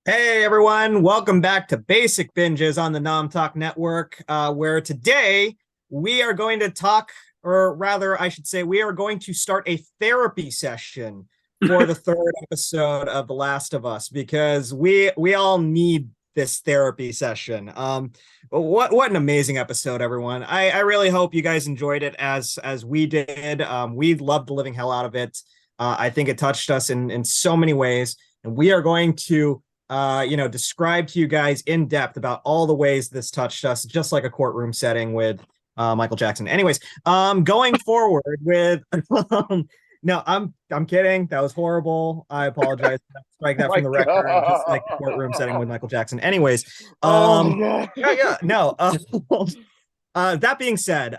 Hey everyone, welcome back to Basic Binges on the Nom Talk Network, where today we are going to talk, or rather, I should say, we are going to start a therapy session for the third episode of The Last of Us because we all need this therapy session. What an amazing episode, everyone! I really hope you guys enjoyed it as we did. We loved the living hell out of it. I think it touched us in so many ways, and we are going to describe to you guys in depth about all the ways this touched us, just like a courtroom setting with Michael Jackson. Anyways, going forward with no, I'm kidding. That was horrible. I apologize. Strike Oh that my from the record, just like the courtroom setting god. with Michael Jackson. Anyways, Oh my god. yeah, no. That being said,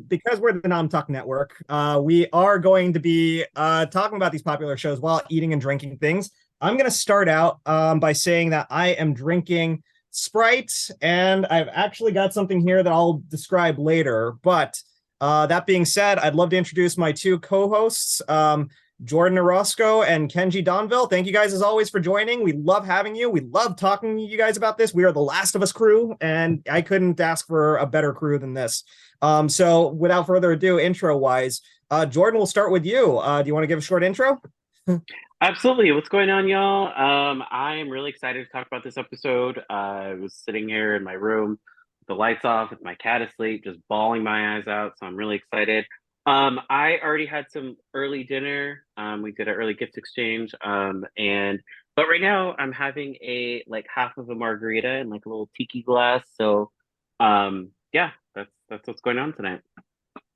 because we're the Nom Talk Network, we are going to be talking about these popular shows while eating and drinking things. I'm going to start out by saying that I am drinking Sprite, and I've actually got something here that I'll describe later. But that being said, I'd love to introduce my two co-hosts, Jordyn Orozco and Kenji Donville. Thank you guys as always for joining. We love having you. We love talking to you guys about this. We are the Last of Us crew, and I couldn't ask for a better crew than this. So without further ado, intro wise, Jordyn, we'll start with you. Do you want to give a short intro? Absolutely. What's going on, y'all? I am really excited to talk about this episode. I was sitting here in my room with the lights off, with my cat asleep, just bawling my eyes out. So I'm really excited. I already had some early dinner. We did an early gift exchange. But right now I'm having a like half of a margarita in like a little tiki glass. So yeah, that's what's going on tonight.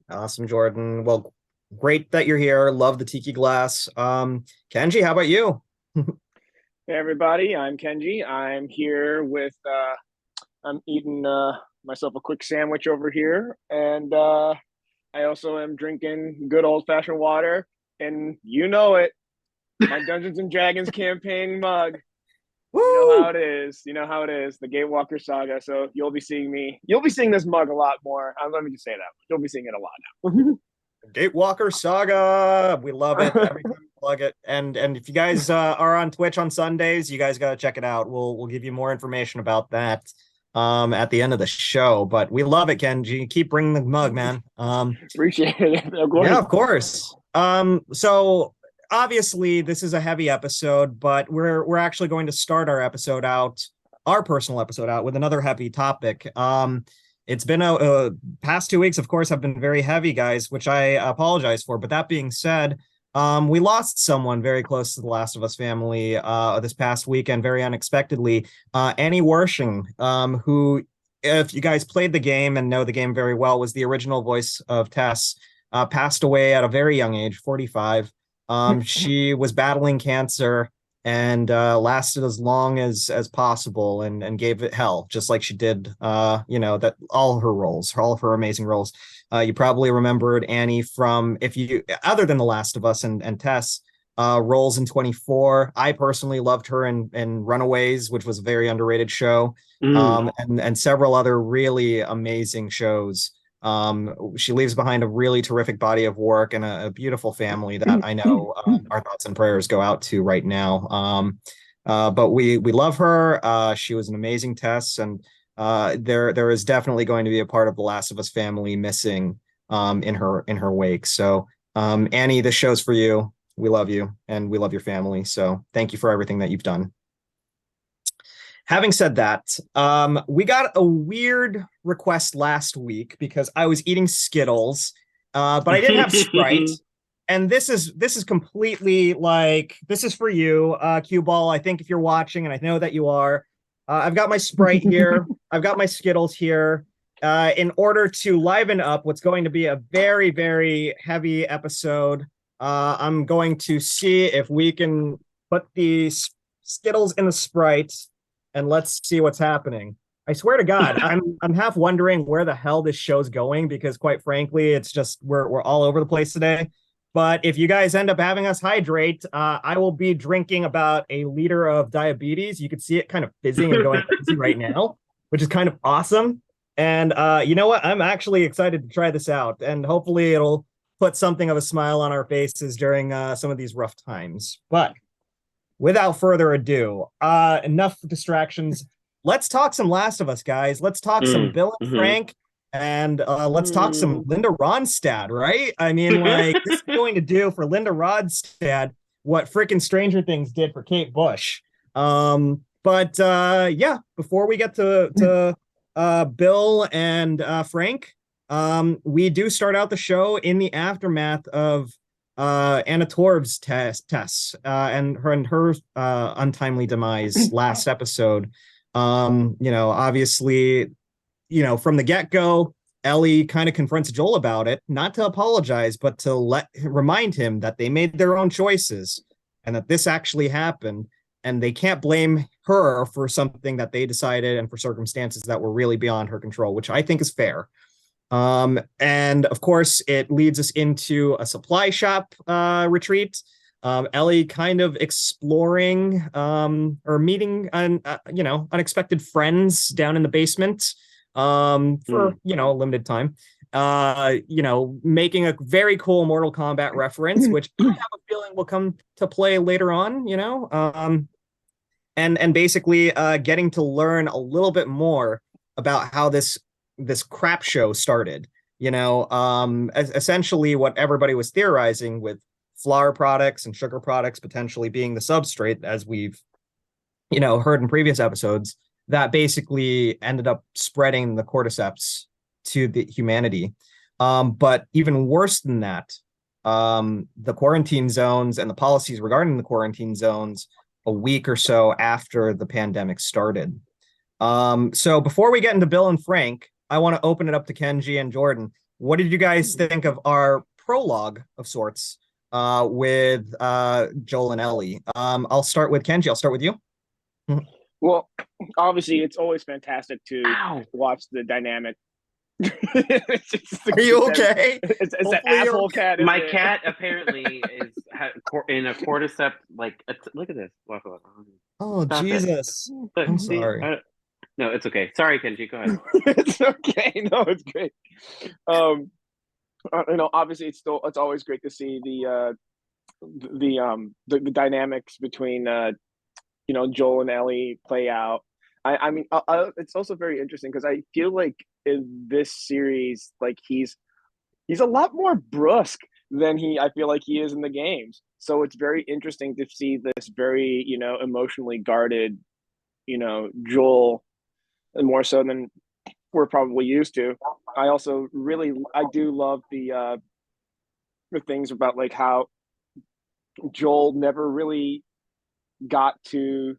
Awesome, Jordyn. Well, great that you're here. Love the tiki glass. Kenji, how about you? Hey everybody, I'm Kenji. I'm here with I'm eating myself a quick sandwich over here, and I also am drinking good old fashioned water, and you know it, my Dungeons and Dragons campaign mug. You know how Woo! it is. You know how it is. The Gatewalker Saga. So you'll be seeing this mug a lot more. Let me just say that. You'll be seeing it a lot now. Gatewalker Saga. We love it every time we plug it. And if you guys are on Twitch on Sundays, you guys got to check it out. We'll give you more information about that at the end of the show. But we love it, Kenji. Keep bringing the mug, man. Appreciate it. Of Yeah, course. of course. So obviously this is a heavy episode, but we're actually going to start our personal episode out with another heavy topic. It's been a past 2 weeks, of course, have been very heavy, guys, which I apologize for. But that being said, we lost someone very close to the Last of Us family this past weekend, very unexpectedly. Annie Wershing, who, if you guys played the game and know the game very well, was the original voice of Tess, passed away at a very young age, 45. She was battling cancer and lasted as long as possible and gave it hell, just like she did, that all of her amazing roles. You probably remembered Annie from, if you, other than The Last of Us and Tess, roles in 24. I personally loved her in Runaways, which was a very underrated show, Mm. and several other really amazing shows. She leaves behind a really terrific body of work and a beautiful family that I know our thoughts and prayers go out to right now. But we love her. She was an amazing Tess, and there is definitely going to be a part of the Last of Us family missing in her wake. So Annie, this show's for you. We love you and we love your family. So thank you for everything that you've done. Having said that, we got a weird request last week because I was eating Skittles, but I didn't have Sprite. And this is completely like this is for you, Cue Ball. I think if you're watching, and I know that you are, I've got my Sprite here. I've got my Skittles here. In order to liven up what's going to be a very, very heavy episode, I'm going to see if we can put these Skittles in the Sprite and let's see what's happening. I swear to God, I'm half wondering where the hell this show's going because, quite frankly, it's just we're all over the place today. But if you guys end up having us hydrate, I will be drinking about a liter of diabetes. You can see it kind of fizzing and going crazy right now, which is kind of awesome. And you know what? I'm actually excited to try this out, and hopefully it'll put something of a smile on our faces during some of these rough times. But without further ado, enough distractions. Let's talk some Last of Us, guys. Let's talk some Bill and Mm-hmm. Frank, and let's talk some Linda Ronstadt, right? I mean, like, this is going to do for Linda Ronstadt what freaking Stranger Things did for Kate Bush. But yeah, before we get to Bill and Frank, we do start out the show in the aftermath of Anna Torv's tests and her untimely demise last episode. Obviously, from the get-go, Ellie kind of confronts Joel about it, not to apologize, but to remind him that they made their own choices and that this actually happened, and they can't blame her for something that they decided and for circumstances that were really beyond her control, which I think is fair. And of course, it leads us into a supply shop retreat. Ellie kind of exploring or meeting unexpected friends down in the basement for a limited time. Making a very cool Mortal Kombat reference, which I have a feeling will come to play later on. And basically getting to learn a little bit more about how this crap show started. Essentially what everybody was theorizing with flour products and sugar products potentially being the substrate, as we've heard in previous episodes, that basically ended up spreading the cordyceps to the humanity. But even worse than that, the quarantine zones and the policies regarding the quarantine zones a week or so after the pandemic started. So before we get into Bill and Frank, I want to open it up to Kenji and Jordyn. What did you guys think of our prologue of sorts with Joel and Ellie? I'll start with Kenji. I'll start with you. Well, obviously, it's always fantastic to watch the dynamic. Are you okay? It's an asshole cat. My cat apparently is in a cordyceps. Look at this. Oh, Stop Jesus! I'm sorry. No, it's okay. Sorry, Kenji. Go ahead. It's okay. No, it's great. Obviously, it's always great to see the dynamics between Joel and Ellie play out. I mean, it's also very interesting because I feel like in this series, like he's a lot more brusque than I feel like he is in the games. So it's very interesting to see this very emotionally guarded Joel, and more so than we're probably used to. I do love the things about like how Joel never really got to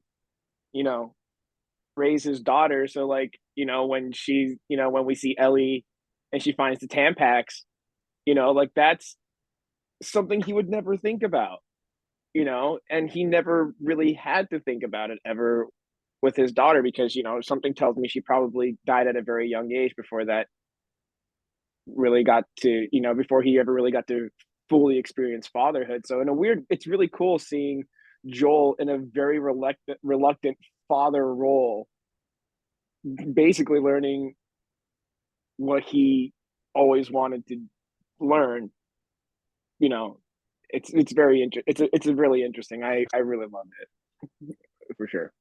raise his daughter. So like when we see Ellie and she finds the Tampax, like that's something he would never think about, and he never really had to think about it ever with his daughter because something tells me she probably died at a very young age before that really got to before he ever really got to fully experience fatherhood. So it's really cool seeing Joel in a very reluctant father role, basically learning what he always wanted to learn. It's very interesting. It's really interesting. I really loved it for sure.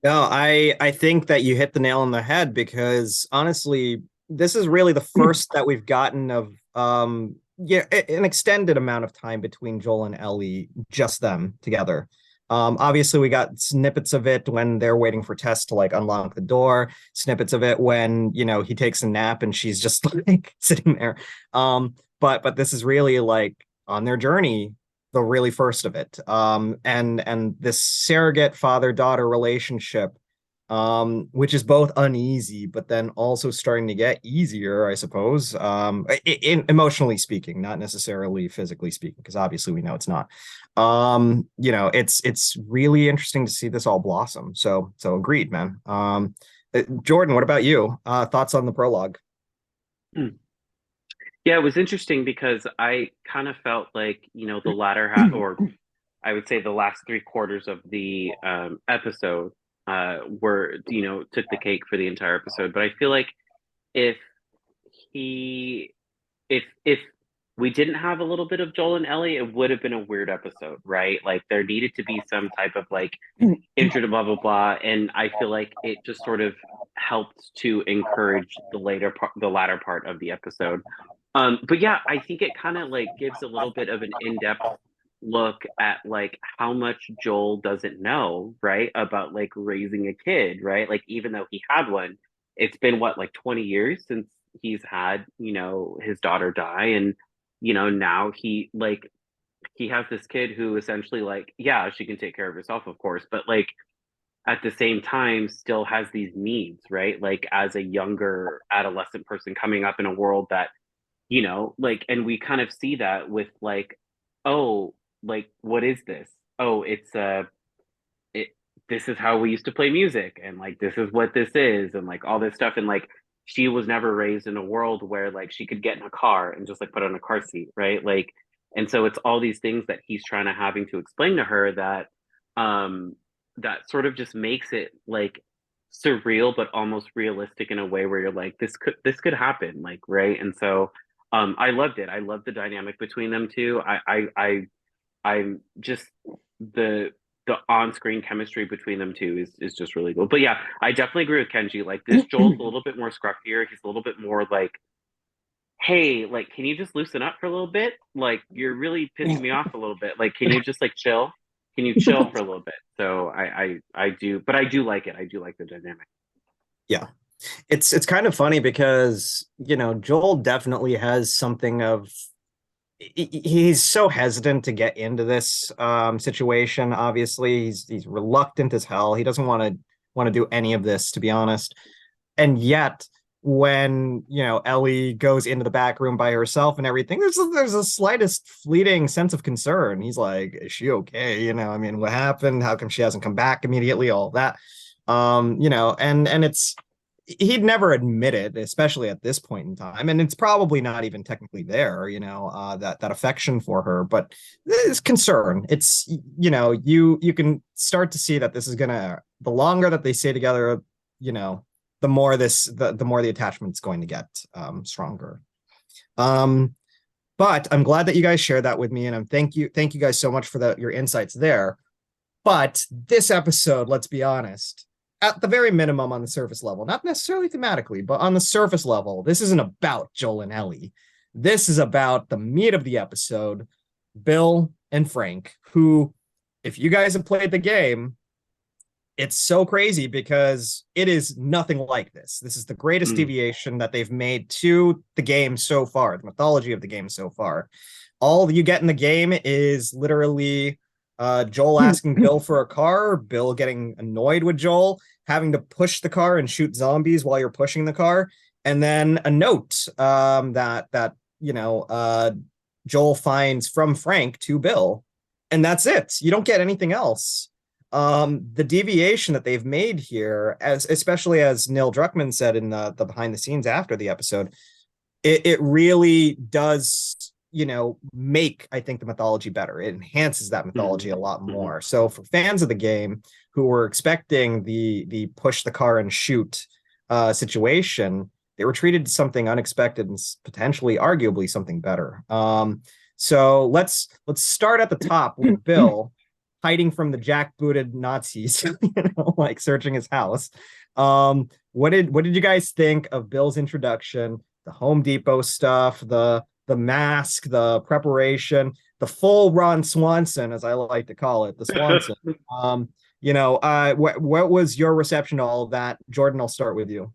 No, I think that you hit the nail on the head because honestly, this is really the first that we've gotten of an extended amount of time between Joel and Ellie, just them together. Obviously we got snippets of it when they're waiting for Tess to like unlock the door, snippets of it when he takes a nap and she's just like sitting there. But this is really like on their journey, the really first of it. And this surrogate father-daughter relationship, which is both uneasy, but then also starting to get easier, I suppose, emotionally speaking, not necessarily physically speaking, because obviously we know it's not. It's really interesting to see this all blossom. So agreed, man. Jordyn, what about you? Thoughts on the prologue? Yeah, it was interesting because I kind of felt like, the latter half, or I would say the last 3/4 of the episode were, took the cake for the entire episode. But I feel like if we didn't have a little bit of Joel and Ellie, it would have been a weird episode, right? Like there needed to be some type of like intro to blah blah blah, and I feel like it just sort of helped to encourage the latter part of the episode. But yeah, I think it kind of like gives a little bit of an in-depth look at like how much Joel doesn't know, right? About like raising a kid, right? Like even though he had one, it's been what, like 20 years since he's had, his daughter die. And, now he has this kid who essentially like, yeah, she can take care of herself, of course, but like at the same time still has these needs, right? Like as a younger adolescent person coming up in a world that, like, and we kind of see that with like, oh, like what is this? Oh, it's it this is how we used to play music, and like this is what this is, and like all this stuff. And like she was never raised in a world where like she could get in a car and just like put on a car seat, right? Like, and so it's all these things that he's trying to having to explain to her that that sort of just makes it like surreal but almost realistic in a way where you're like, this could happen, like, right? And so I loved it. I loved the dynamic between them two. I'm just the on-screen chemistry between them two is just really cool. But yeah, I definitely agree with Kenji. Like this Joel's a little bit more scruffier. He's a little bit more like, hey, like, can you just loosen up for a little bit? Like, you're really pissing me off a little bit. Like, can you just like chill? Can you chill for a little bit? So I do, but I do like it. I do like the dynamic. Yeah. It's kind of funny because, Joel definitely has something of he's so hesitant to get into this situation. Obviously, he's reluctant as hell. He doesn't want to do any of this, to be honest. And yet, when Ellie goes into the back room by herself and everything, there's a slightest fleeting sense of concern. He's like, "Is she okay? I mean, what happened? How come she hasn't come back immediately? All that." And it's he'd never admit it, especially at this point in time, and it's probably not even technically there, that affection for her, but it's concern. It's you can start to see that this is gonna, the longer that they stay together, the more the more the attachment's going to get stronger. But I'm glad that you guys shared that with me, and thank you guys so much for your insights there. But this episode, let's be honest, at the very minimum on the surface level, not necessarily thematically, but on the surface level, this isn't about Joel and Ellie. This is about the meat of the episode, Bill and Frank, who, if you guys have played the game, it's so crazy because it is nothing like this. This is the greatest deviation that they've made to the game so far, the mythology of the game so far. All you get in the game is literally Joel asking Bill for a car, Bill getting annoyed with Joel, having to push the car and shoot zombies while you're pushing the car, and then a note that Joel finds from Frank to Bill, and that's it. You don't get anything else. The deviation that they've made here, especially as Neil Druckmann said in the behind the scenes after the episode, it really does make, I think, the mythology better. It enhances that mythology a lot more. So for fans of the game who were expecting the push the car and shoot situation, they were treated to something unexpected and potentially, arguably, something better. So let's start at the top with Bill hiding from the jackbooted Nazis, like searching his house. What did you guys think of Bill's introduction, the Home Depot stuff, the mask, the preparation, the full Ron Swanson, as I like to call it, the Swanson? What was your reception to all of that? Jordyn, I'll start with you.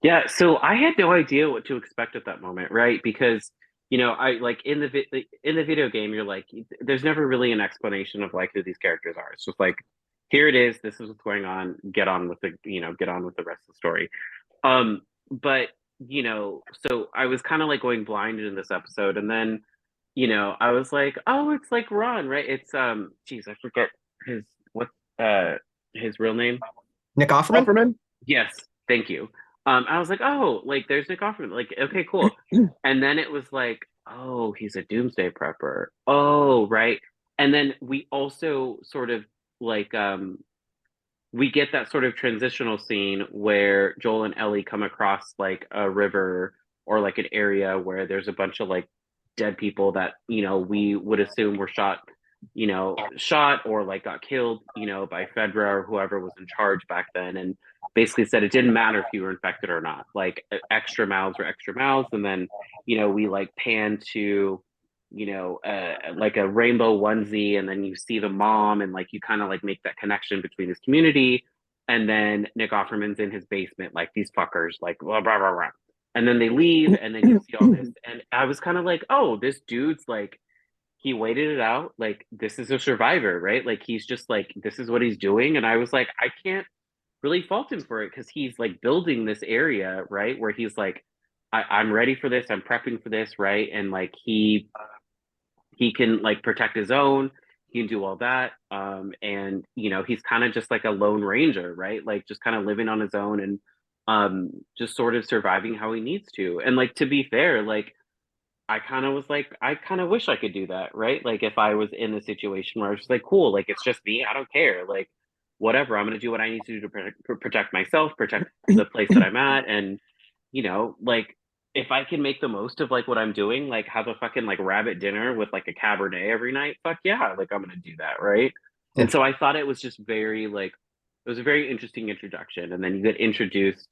Yeah, so I had no idea what to expect at that moment, right? Because I like in the video game, you're like, there's never really an explanation of like who these characters are. It's just like, here it is, this is what's going on. Get on with the rest of the story. But so I was kind of like going blinded in this episode, and then I was like, oh, it's like Ron, right? It's geez, I forget his real name. Nick Offerman? Yes, thank you. I was like, oh, like there's Nick Offerman. Like, okay, cool. And then it was like, oh, he's a doomsday prepper. Oh, right. And then we also sort of like we get that sort of transitional scene where Joel and Ellie come across like a river or like an area where there's a bunch of like dead people that, you know, we would assume were shot, you know, shot or like got killed, you know, by Fedra or whoever was in charge back then. And basically said it didn't matter if you were infected or not. Like extra mouths were extra mouths. And then, you know, we like pan to, you know, like a rainbow onesie, and then you see the mom, and like you kind of like make that connection between this community. And then Nick Offerman's in his basement, like these fuckers, like blah blah blah blah. And then they leave, and then you see all this, and I was kind of like, oh, this dude's like, he waited it out. Like this is a survivor, right? Like he's just like, this is what he's doing. And I was like, I can't really fault him for it, because he's like building this area, right, where he's like, I'm ready for this, I'm prepping for this, right? And like he can like protect his own, he can do all that, and you know, he's kind of just like a lone ranger, right? Like just kind of living on his own, and just sort of surviving how he needs to. And like, to be fair, like I kind of was like, I kind of wish I could do that, right? Like if I was in a situation where I was just like, cool, like it's just me, I don't care, like whatever, I'm gonna do what I need to do to protect myself, protect the place that I'm at. And you know, like if I can make the most of like what I'm doing, like have a fucking like rabbit dinner with like a Cabernet every night, fuck yeah, like I'm gonna do that, right? And so I thought it was just very like, it was a very interesting introduction. And then you get introduced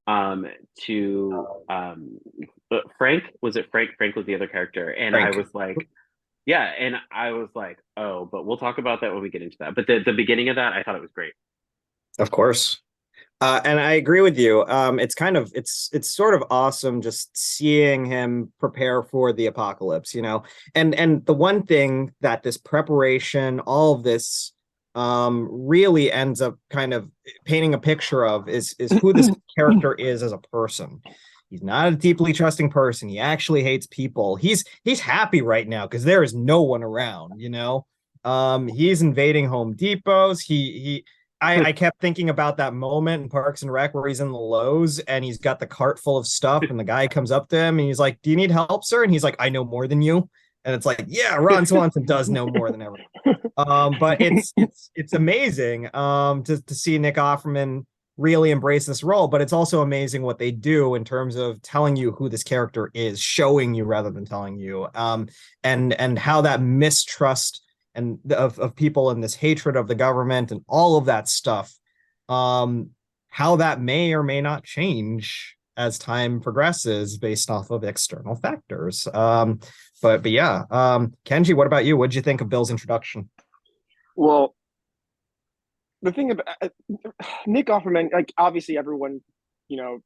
to Frank. Was it Frank? Frank was the other character. And I Frank. was like, yeah, and I was like, oh, but we'll talk about that when we get into that. But the beginning of that, I thought it was great. Of course. And I agree with you. It's kind of it's sort of awesome just seeing him prepare for the apocalypse, you know. And the one thing that this preparation, all of this, really ends up kind of painting a picture of is who this character is as a person. He's not a deeply trusting person. He actually hates people. He's happy right now because there is no one around, you know. He's invading Home Depots. I kept thinking about that moment in Parks and Rec where he's in the Lowe's and he's got the cart full of stuff, and the guy comes up to him and he's like, "Do you need help, sir?" And he's like, "I know more than you." And it's like, yeah, Ron Swanson does know more than everyone. But it's amazing to see Nick Offerman really embrace this role. But it's also amazing what they do in terms of telling you who this character is, showing you rather than telling you, and how that mistrust and of people and this hatred of the government and all of that stuff, how that may or may not change as time progresses based off of external factors. But yeah, Kenji, what about you? What did you think of Bill's introduction? Well, the thing about Nick Offerman, like obviously everyone, you know,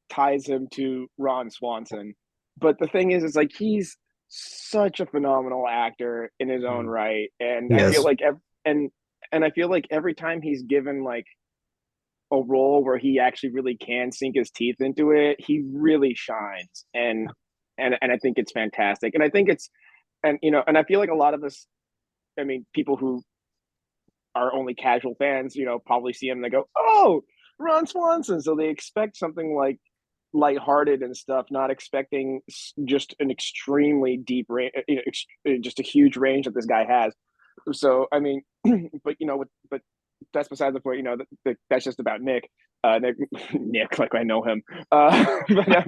ties him to Ron Swanson, but the thing is like he's such a phenomenal actor in his own right, and I feel Yes. like and I feel like every time he's given like a role where he actually really can sink his teeth into it, he really shines, and I think it's fantastic, and I think it's and you know, and I feel like a lot of us, I mean, people who are only casual fans, you know, probably see him and they go, "Oh, Ron Swanson," so they expect something like lighthearted and stuff, not expecting just an extremely deep range, you know, just a huge range that this guy has. So I mean, but you know, but that's beside the point. You know, that's just about Nick. Nick, Nick, like I know him. But,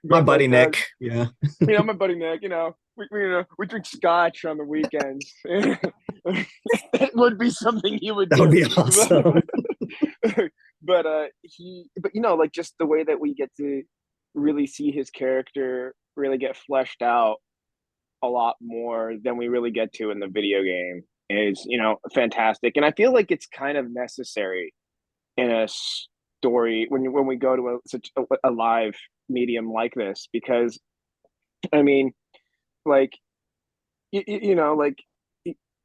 My but buddy like, Nick. Yeah. you know, my buddy Nick. You know, you know, we drink scotch on the weekends. That would be something he would That would do. be awesome. But you know, like just the way that we get to really see his character really get fleshed out a lot more than we really get to in the video game is, you know, fantastic. And I feel like it's kind of necessary in a story when we go to such a live medium like this, because I mean, like you know, like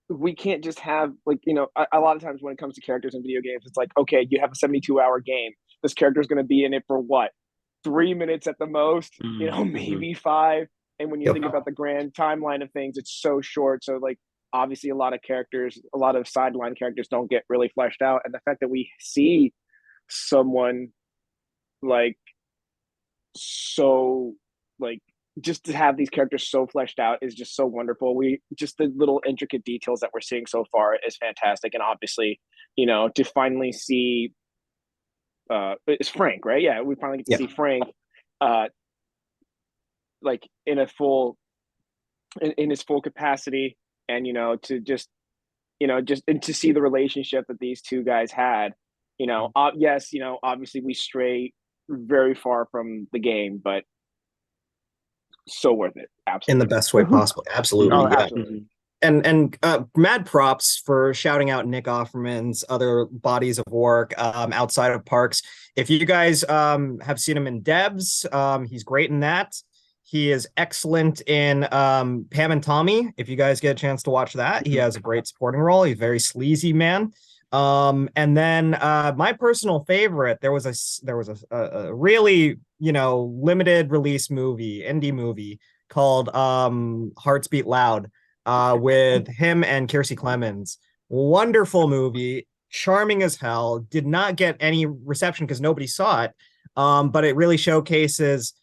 we can't just have like, you know, a lot of times when it comes to characters in video games, it's like, okay, you have a 72-hour game, this character is going to be in it for what, 3 minutes at the most, you know, Mm-hmm. maybe five. And when you Yep. think about the grand timeline of things, it's so short. So like obviously a lot of characters, a lot of sideline characters don't get really fleshed out, and the fact that we see someone like so like just to have these characters so fleshed out is just so wonderful. We just the little intricate details that we're seeing so far is fantastic, and obviously, you know, to finally see it's Frank, right? Yeah, we finally get to Yeah. see Frank uh like in a full in his full capacity, and to just and to see the relationship that these two guys had. Yes, obviously we stray very far from the game, but so worth it. In the Absolutely. best way possible. Absolutely. Oh, Yeah. absolutely. And mad props for shouting out Nick Offerman's other bodies of work outside of Parks. If you guys have seen him in Debs, he's great in that. He is excellent in Pam and Tommy. If you guys get a chance to watch that, he has a great supporting role. He's a very sleazy man. And then my personal favorite, there was a really limited release indie movie called Hearts Beat Loud with him and Kiersey Clemens. Wonderful movie, charming as hell. Did not get any reception because nobody saw it, but it really showcases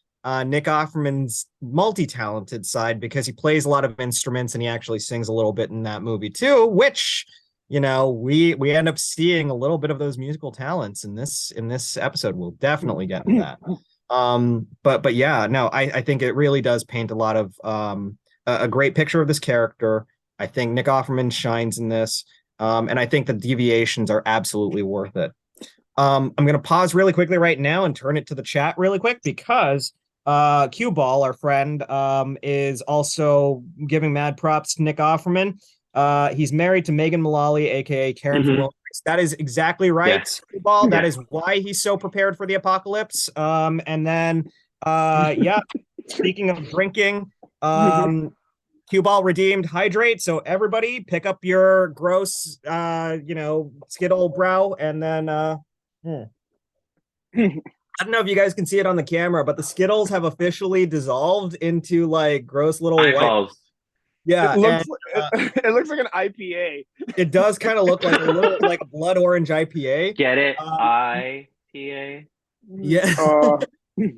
Nick Offerman's multi-talented side because he plays a lot of instruments and he actually sings a little bit in that movie too, which we end up seeing a little bit of those musical talents in this episode. We'll definitely get into that. But yeah, no, I think it really does paint a lot of a great picture of this character. I think Nick Offerman shines in this, and I think the deviations are absolutely worth it. I'm going to pause really quickly right now and turn it to the chat really quick because Q Ball, our friend, is also giving mad props to Nick Offerman. He's married to Megan Mullally, aka Karen from Lower East. That is exactly right, Yes. Q Ball. That is why he's so prepared for the apocalypse. And then, yeah, speaking of drinking, Q Ball redeemed hydrate. So everybody pick up your gross, Skittle brow and then, I don't know if you guys can see it on the camera, but the Skittles have officially dissolved into like gross little eyeballs. white. Yeah, it looks like an IPA. It does kind of look like a little like a blood orange IPA. Get it? IPA. Yeah.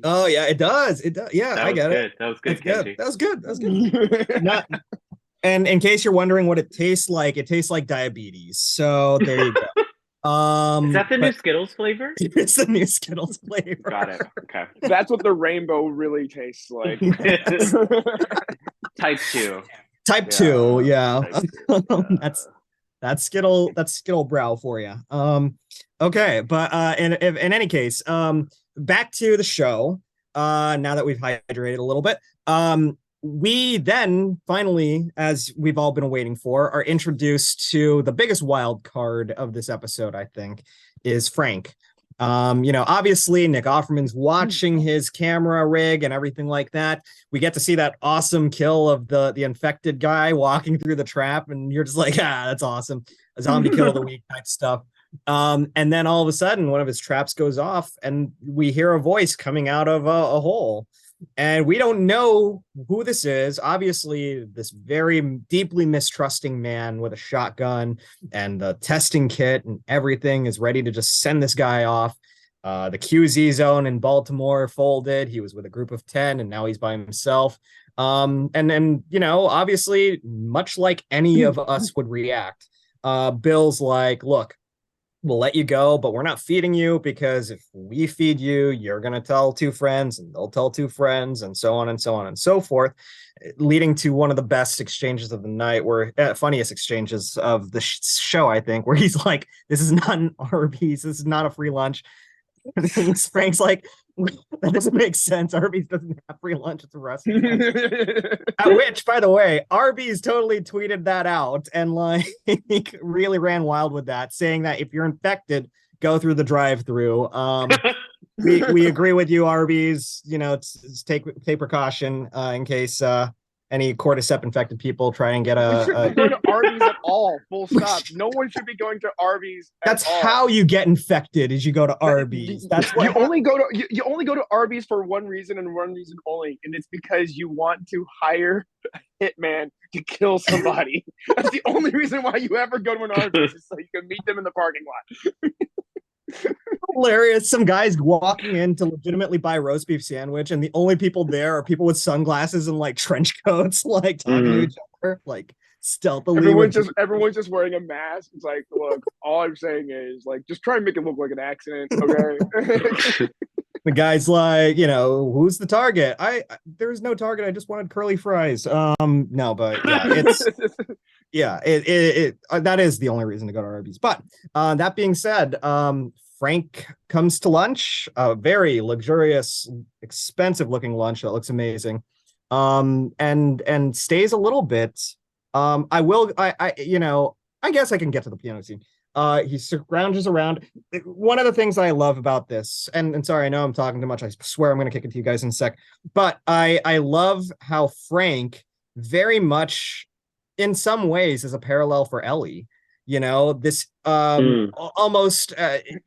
Oh yeah, it does. It does. Yeah, I get it. That was good. That was good. That was good. Not. And in case you're wondering what it tastes like diabetes. So there you go. Is that the new Skittles flavor? It's the new Skittles flavor. Got it. Okay. That's what the rainbow really tastes like. Type 2. Type 2, yeah. Type 2. That's Skittle brow for you. Okay, but in any case, back to the show. Now that we've hydrated a little bit, we then finally, as we've all been waiting for, are introduced to the biggest wild card of this episode, I think, is Frank. Obviously Nick Offerman's watching his camera rig and everything like that. We get to see that awesome kill of the infected guy walking through the trap, and you're just like, that's awesome. A zombie kill of the week type stuff. And then all of a sudden, one of his traps goes off, and we hear a voice coming out of a hole. And we don't know who this is. Obviously, this very deeply mistrusting man with a shotgun and the testing kit and everything is ready to just send this guy off. The QZ zone in Baltimore folded. He was with a group of 10 and now he's by himself. And obviously, much like any of us would react, Bill's like, look, we'll let you go, but we're not feeding you because if we feed you, you're going to tell 2 friends and they'll tell 2 friends and so on and so on and so forth, leading to one of the best exchanges of the night, funniest exchanges of the show, I think, where he's like, this is not an Arby's. This is not a free lunch. Frank's like, that doesn't make sense. Arby's doesn't have free lunch. It's a restaurant. At which, by the way, Arby's totally tweeted that out and like really ran wild with that, saying that if you're infected, go through the drive-through. We agree with you, Arby's. Take precaution in case any cordyceps infected people try and get We shouldn't be going to Arby's at all. Full stop. No one should be going to Arby's. That's how you get infected. Is you go to Arby's. That's what you only go to Arby's for one reason and one reason only, and it's because you want to hire a hitman to kill somebody. That's the only reason why you ever go to an Arby's, is so you can meet them in the parking lot. Hilarious. Some guys walking in to legitimately buy a roast beef sandwich, and the only people there are people with sunglasses and like trench coats, like talking to each other, like stealthily. Everyone's just wearing a mask. It's like, look, all I'm saying is like, just try and make it look like an accident, okay? The guy's like, who's the target? There's no target. I just wanted curly fries. No, but that is the only reason to go to Arby's. But that being said, Frank comes to lunch, a very luxurious, expensive looking lunch that looks amazing. And stays a little bit. I guess I can get to the piano scene. He scrounges around. One of the things I love about this, and sorry, I know I'm talking too much. I swear I'm going to kick it to you guys in a sec. But I love how Frank very much, in some ways, is a parallel for Ellie. This almost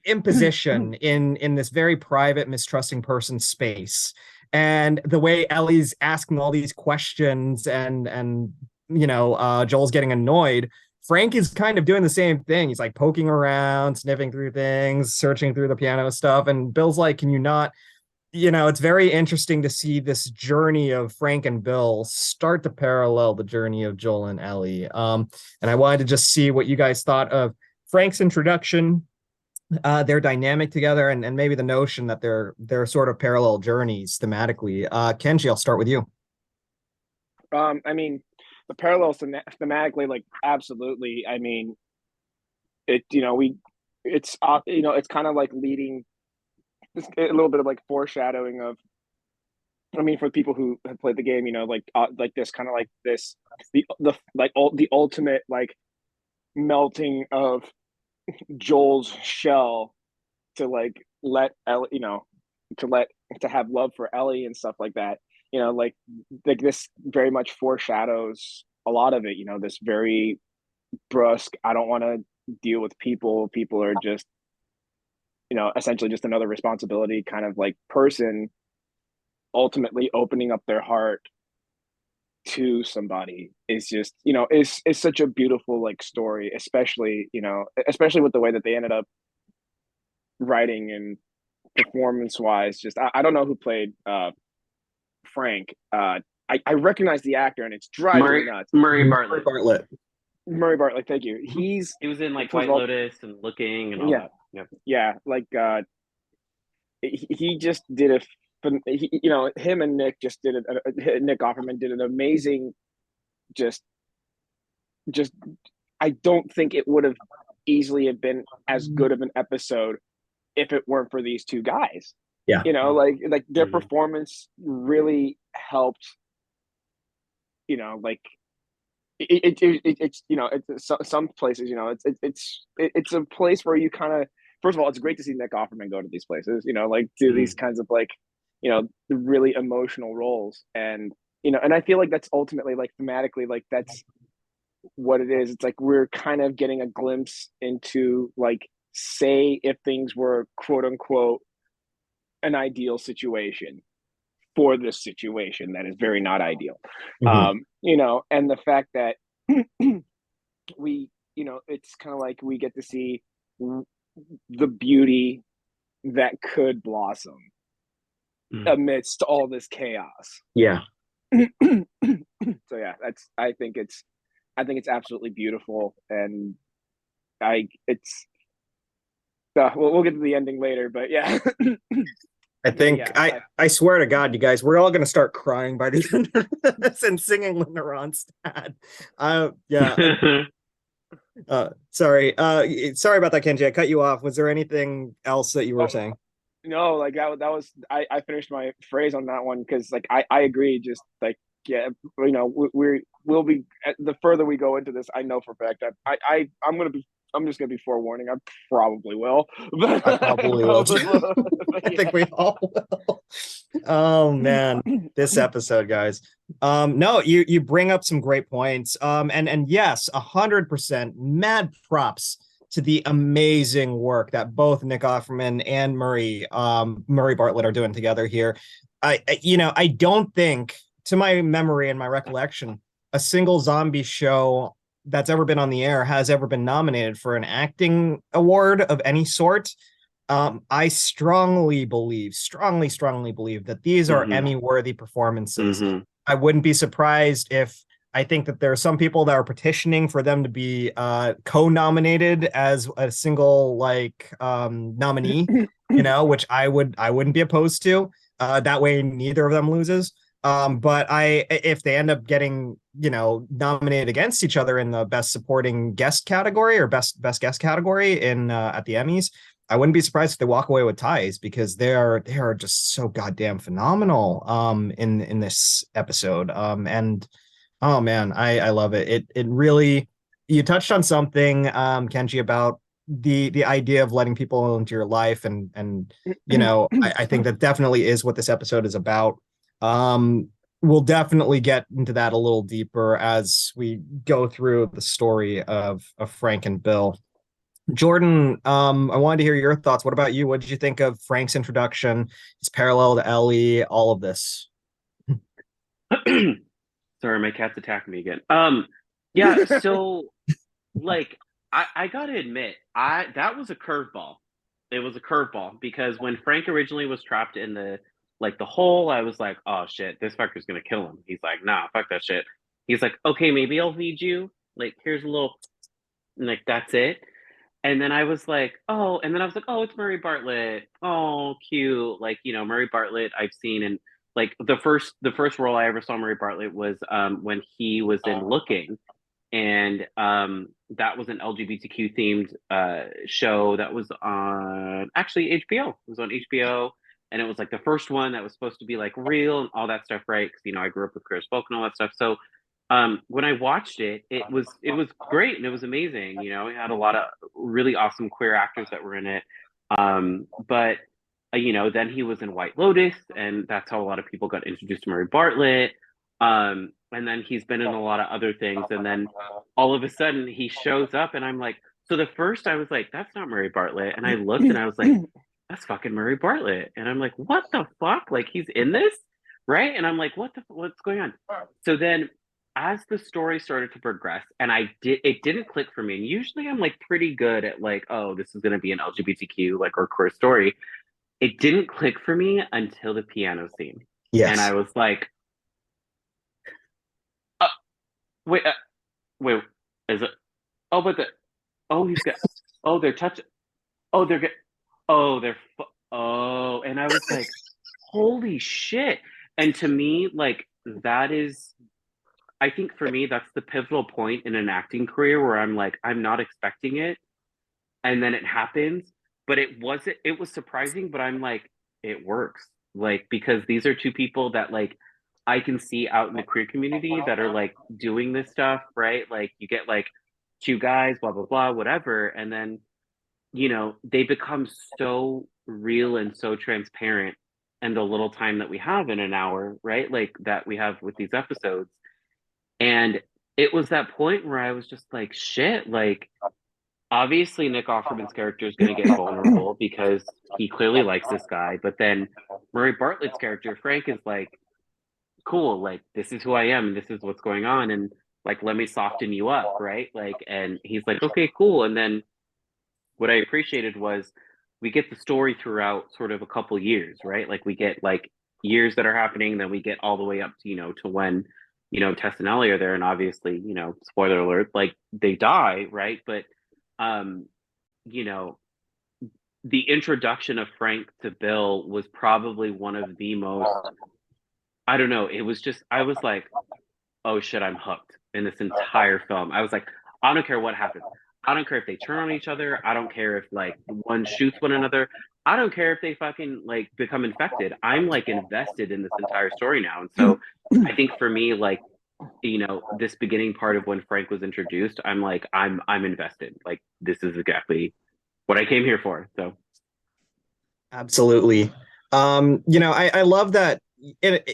imposition in this very private, mistrusting person's space, and the way Ellie's asking all these questions, and Joel's getting annoyed. Frank is kind of doing the same thing. He's like poking around, sniffing through things, searching through the piano stuff. And Bill's like, can you not, it's very interesting to see this journey of Frank and Bill start to parallel the journey of Joel and Ellie. And I wanted to just see what you guys thought of Frank's introduction, their dynamic together, and maybe the notion that they're sort of parallel journeys thematically. Kenji, I'll start with you. I mean, the parallels thematically, like, absolutely. I mean, it's kind of like leading a little bit of like foreshadowing of, I mean, for people who have played the game, like this kind of like this, the ultimate like melting of Joel's shell to like let Ellie, to have love for Ellie and stuff like that. Like this very much foreshadows a lot of it. This very brusque, I don't want to deal with people. People are just, essentially just another responsibility kind of like person, ultimately opening up their heart to somebody is just, is such a beautiful like story, especially with the way that they ended up writing and performance wise. Just I don't know who played Frank. I recognize the actor, and it's driving me nuts. Murray Bartlett. Murray Bartlett, thank you. He was in like White Lotus and Looking and all that. Yep. Yeah, like he just did him and Nick just did it. Nick Offerman did an amazing. Just I don't think it would have easily have been as good of an episode if it weren't for these two guys. Yeah, like their performance really helped. Like it's some places, it's a place where you kind of, first of all, it's great to see Nick Offerman go to these places, like do these kinds of like, really emotional roles, and and I feel like that's ultimately like thematically, like that's what it is. It's like we're kind of getting a glimpse into like, say if things were quote unquote an ideal situation for this situation that is very not ideal. And the fact that we, it's kind of like we get to see the beauty that could blossom amidst all this chaos. Yeah. So yeah, I think it's absolutely beautiful, and we'll get to the ending later, but yeah. I think I swear to God, you guys, we're all gonna start crying by the end of this and singing Linda Ronstadt. Sorry about that, Kenji. I cut you off. Was there anything else that you were saying? No, like that was I finished my phrase on that one because like I agree. Just like we'll be, the further we go into this, I know for a fact that I'm just gonna be forewarning. I probably will. I probably will. I think we all will. Oh man, this episode, guys. No, you bring up some great points. And yes, 100% mad props to the amazing work that both Nick Offerman and Murray Bartlett are doing together here. I don't think, to my memory and my recollection, a single zombie show that's ever been on the air has ever been nominated for an acting award of any sort. I strongly believe that these are Emmy-worthy performances. I wouldn't be surprised if, I think that there are some people that are petitioning for them to be co-nominated as a single nominee. which I wouldn't be opposed to. That way neither of them loses. But if they end up getting, nominated against each other in the best supporting guest category or best guest category in at the Emmys, I wouldn't be surprised if they walk away with ties because they are just so goddamn phenomenal in this episode. And oh man, I love it. It really, you touched on something, Kenji, about the idea of letting people into your life, and I think that definitely is what this episode is about. We'll definitely get into that a little deeper as we go through the story of Frank and Bill. Jordyn, I wanted to hear your thoughts. What about you? What did you think of Frank's introduction, his parallel to Ellie, all of this? Sorry, my cat's attacking me again. Yeah, so like I gotta admit, that was a curveball. It was a curveball because when Frank originally was trapped in the hole, I was like, oh shit, this fucker's gonna kill him. He's like, nah, fuck that shit. He's like, okay, maybe I'll feed you. Like, here's a little, like, that's it. And then I was like, oh, it's Murray Bartlett. Oh, cute. Like, Murray Bartlett I've seen, and like the first role I ever saw Murray Bartlett was when he was in Looking, and that was an LGBTQ themed show that was on actually HBO. It was on HBO, and it was like the first one that was supposed to be like real and all that stuff, right? Because I grew up with Chris Folk and all that stuff. So when I watched it, it was great and it was amazing. It had a lot of really awesome queer actors that were in it. But then he was in White Lotus, and that's how a lot of people got introduced to Murray Bartlett. And then he's been in a lot of other things, and then all of a sudden he shows up, and I'm like, so the first I was like, that's not Murray Bartlett, and I looked and I was like, that's fucking Murray Bartlett, and I'm like, what the fuck? Like, he's in this, right? And I'm like, what's going on? So then, as the story started to progress, and it didn't click for me. And usually I'm like pretty good at like, oh, this is going to be an LGBTQ or queer story. It didn't click for me until the piano scene. Yes. And I was like, wait, is it? Oh, but he's got, they're touching, they're good. And I was like, holy shit. And to me, like, that is, I think for me, that's the pivotal point in an acting career where I'm like, I'm not expecting it. And then it happens, but it was surprising, but I'm like, it works. Like, because these are two people that like, I can see out in the queer community that are like doing this stuff, right? Like, you get like two guys, blah, blah, blah, whatever. And then, they become so real and so transparent in the little time that we have in an hour, right? Like, that we have with these episodes. And it was that point where I was just like, shit, like, obviously Nick Offerman's character is going to get vulnerable because he clearly likes this guy. But then Murray Bartlett's character, Frank, is like, cool, like, this is who I am and this is what's going on. And like, let me soften you up, right? Like, and he's like, okay, cool. And then what I appreciated was we get the story throughout sort of a couple years, right? Like, we get like years that are happening, then we get all the way up to, to when Tess and Ellie are there, and obviously, spoiler alert, like, they die, right? But the introduction of Frank to Bill was probably one of the most, I don't know, it was just, I was like, oh shit, I'm hooked in this entire film. I was like, I don't care what happens. I don't care if they turn on each other. I don't care if like one shoots one another. I don't care if they fucking like become infected. I'm like invested in this entire story now. And so I think for me, like, this beginning part of when Frank was introduced, I'm like, I'm invested. Like, this is exactly what I came here for. So absolutely. I love that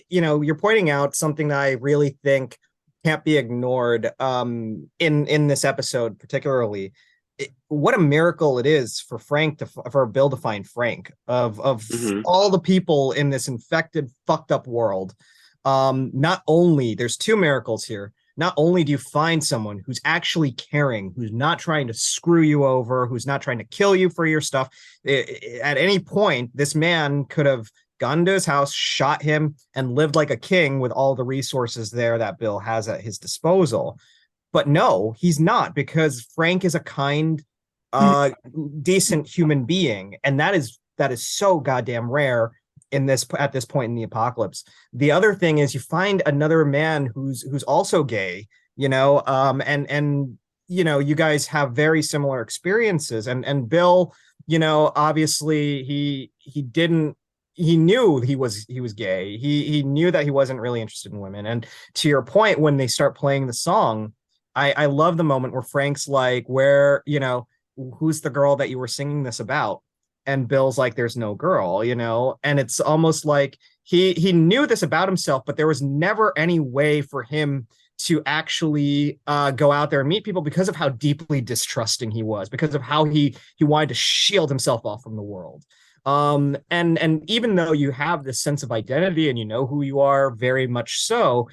you're pointing out something that I really think can't be ignored in this episode, particularly. What a miracle it is for for Bill to find Frank of all the people in this infected, fucked up world. Not only there's two miracles here. Not only do you find someone who's actually caring, who's not trying to screw you over, who's not trying to kill you for your stuff. At any point, this man could have gone to his house, shot him, and lived like a king with all the resources there that Bill has at his disposal. But no, he's not, because Frank is a kind, decent human being. And that is that is so goddamn rare at this point in the apocalypse. The other thing is you find another man who's also gay, and you guys have very similar experiences. And Bill, obviously he knew he was gay. He knew that he wasn't really interested in women. And to your point, when they start playing the song, I love the moment where Frank's like, where, who's the girl that you were singing this about? And Bill's like, there's no girl, and it's almost like he knew this about himself, but there was never any way for him to actually go out there and meet people because of how deeply distrusting he was, because of how he wanted to shield himself off from the world. And even though you have this sense of identity and you know who you are very much so,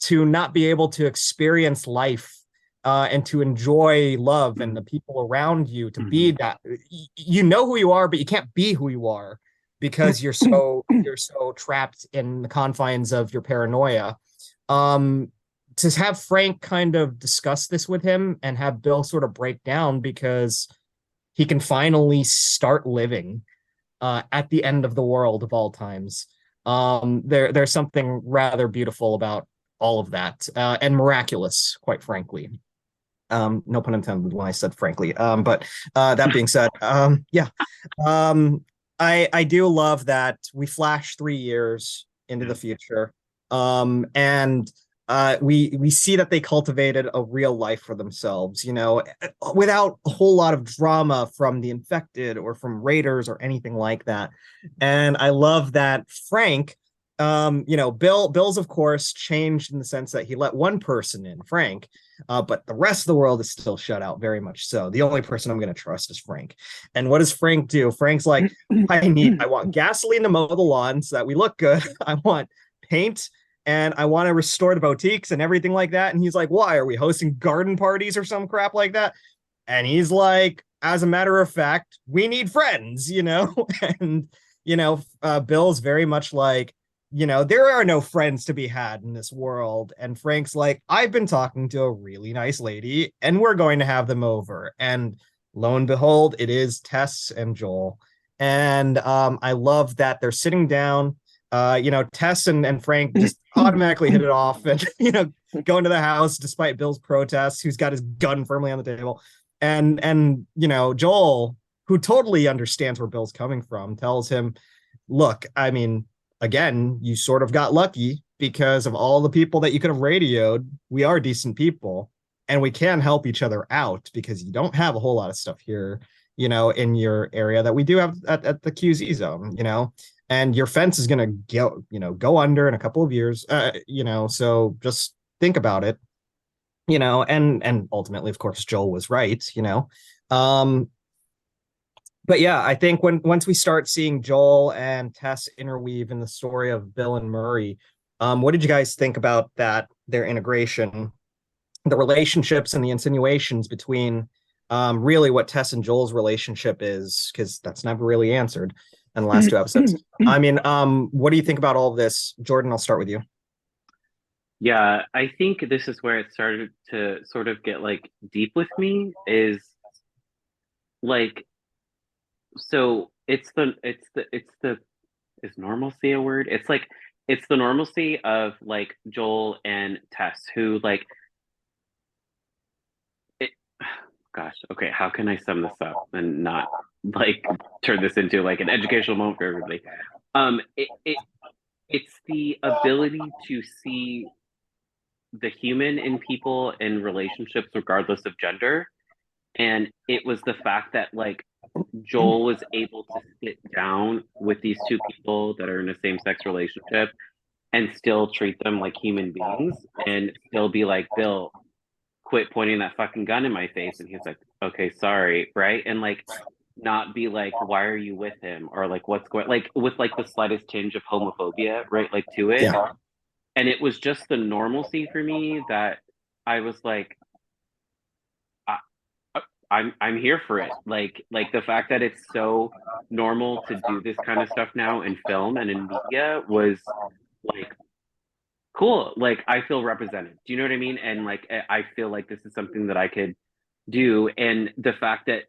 to not be able to experience life and to enjoy love and the people around you, to be that, you know who you are, but you can't be who you are because you're so trapped in the confines of your paranoia. To have Frank kind of discuss this with him and have Bill sort of break down because he can finally start living at the end of the world of all times. There's something rather beautiful about all of that, and miraculous, quite frankly. No pun intended when I said frankly. But that being said, yeah, I do love that we flash 3 years into the future, and we see that they cultivated a real life for themselves, without a whole lot of drama from the infected or from raiders or anything like that. And I love that Frank, Bill's of course changed in the sense that he let one person in, Frank, but the rest of the world is still shut out, very much so. The only person I'm going to trust is Frank. And what does Frank do? Frank's like, I want gasoline to mow the lawn so that we look good. I want paint, and I want to restore the boutiques and everything like that. And he's like, why are we hosting garden parties or some crap like that? And he's like, as a matter of fact, we need friends, and Bill's very much like, there are no friends to be had in this world. And Frank's like, I've been talking to a really nice lady and we're going to have them over. And lo and behold, it is Tess and Joel. And I love that they're sitting down. Tess and Frank just automatically hit it off and, go into the house despite Bill's protests, who's got his gun firmly on the table. And Joel, who totally understands where Bill's coming from, tells him, look, I mean, again, you sort of got lucky because of all the people that you could have radioed. We are decent people and we can help each other out because you don't have a whole lot of stuff here, in your area that we do have at the QZ zone, and your fence is going to go under in a couple of years, so just think about it, and ultimately, of course, Joel was right, but yeah, I think once we start seeing Joel and Tess interweave in the story of Bill and Murray, what did you guys think about that, their integration, the relationships and the insinuations between really what Tess and Joel's relationship is, because that's never really answered in the last 2 episodes. I mean, what do you think about all of this? Jordyn, I'll start with you. Yeah, I think this is where it started to sort of get like deep with me, is like, so is normalcy a word? It's like, it's the normalcy of like Joel and Tess, who like, gosh, okay, how can I sum this up and not like turn this into like an educational moment for everybody? It's the ability to see the human in people in relationships regardless of gender. And it was the fact that like Joel was able to sit down with these two people that are in a same-sex relationship and still treat them like human beings and still be like, Bill, quit pointing that fucking gun in my face. And he's like, okay, sorry, right? And like not be like, why are you with him? Or like, what's going, like with like the slightest tinge of homophobia, right? Like to it. Yeah. And it was just the normalcy for me that I was like, I'm here for it. Like the fact that it's so normal to do this kind of stuff now in film and in media was like cool. Like I feel represented. Do you know what I mean? And like I feel like this is something that I could do. And the fact that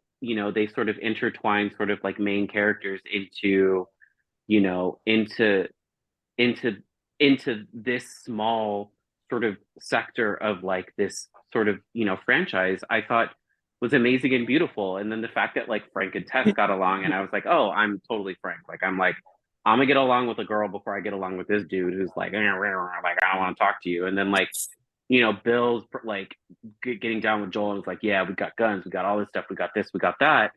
they sort of intertwine sort of like main characters into, you know, into into this small sort of sector of like this sort of, franchise, I thought was amazing and beautiful. And then the fact that like Frank and Tess got along, and I was like, oh, I'm totally Frank. Like I'm gonna get along with a girl before I get along with this dude who's like, I don't want to talk to you. And then like, Bill's like getting down with Joel and was like, yeah, we got guns, we got all this stuff, we got this, we got that.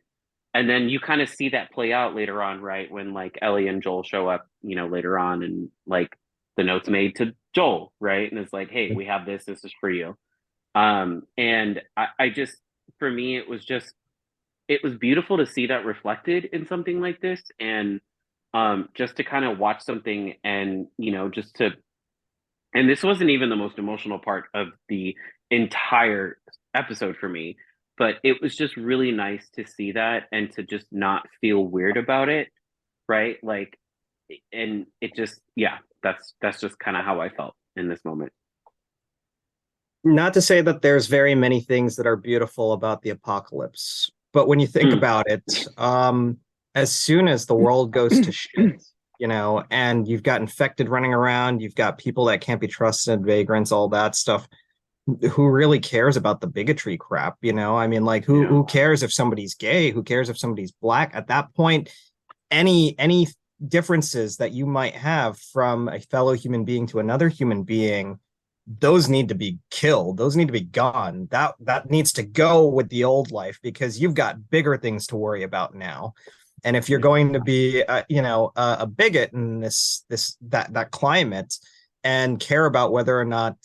And then you kind of see that play out later on, right? When like Ellie and Joel show up, later on, and like the note's made to Joel, right? And it's like, hey, we have this, this is for you. And I just, for me, it was beautiful to see that reflected in something like this. And just to kind of watch something and, and this wasn't even the most emotional part of the entire episode for me, but it was just really nice to see that and to just not feel weird about it, right? Like, and it just, yeah, that's just kind of how I felt in this moment. Not to say that there's very many things that are beautiful about the apocalypse, but when you think about it, as soon as the world goes to shit, and you've got infected running around, you've got people that can't be trusted, vagrants, all that stuff. Who really cares about the bigotry crap? I mean, like, who cares if somebody's gay? Who cares if somebody's black? At that point, any differences that you might have from a fellow human being to another human being, those need to be killed. Those need to be gone. That needs to go with the old life, because you've got bigger things to worry about now. And if you're going to be, a bigot in that climate, and care about whether or not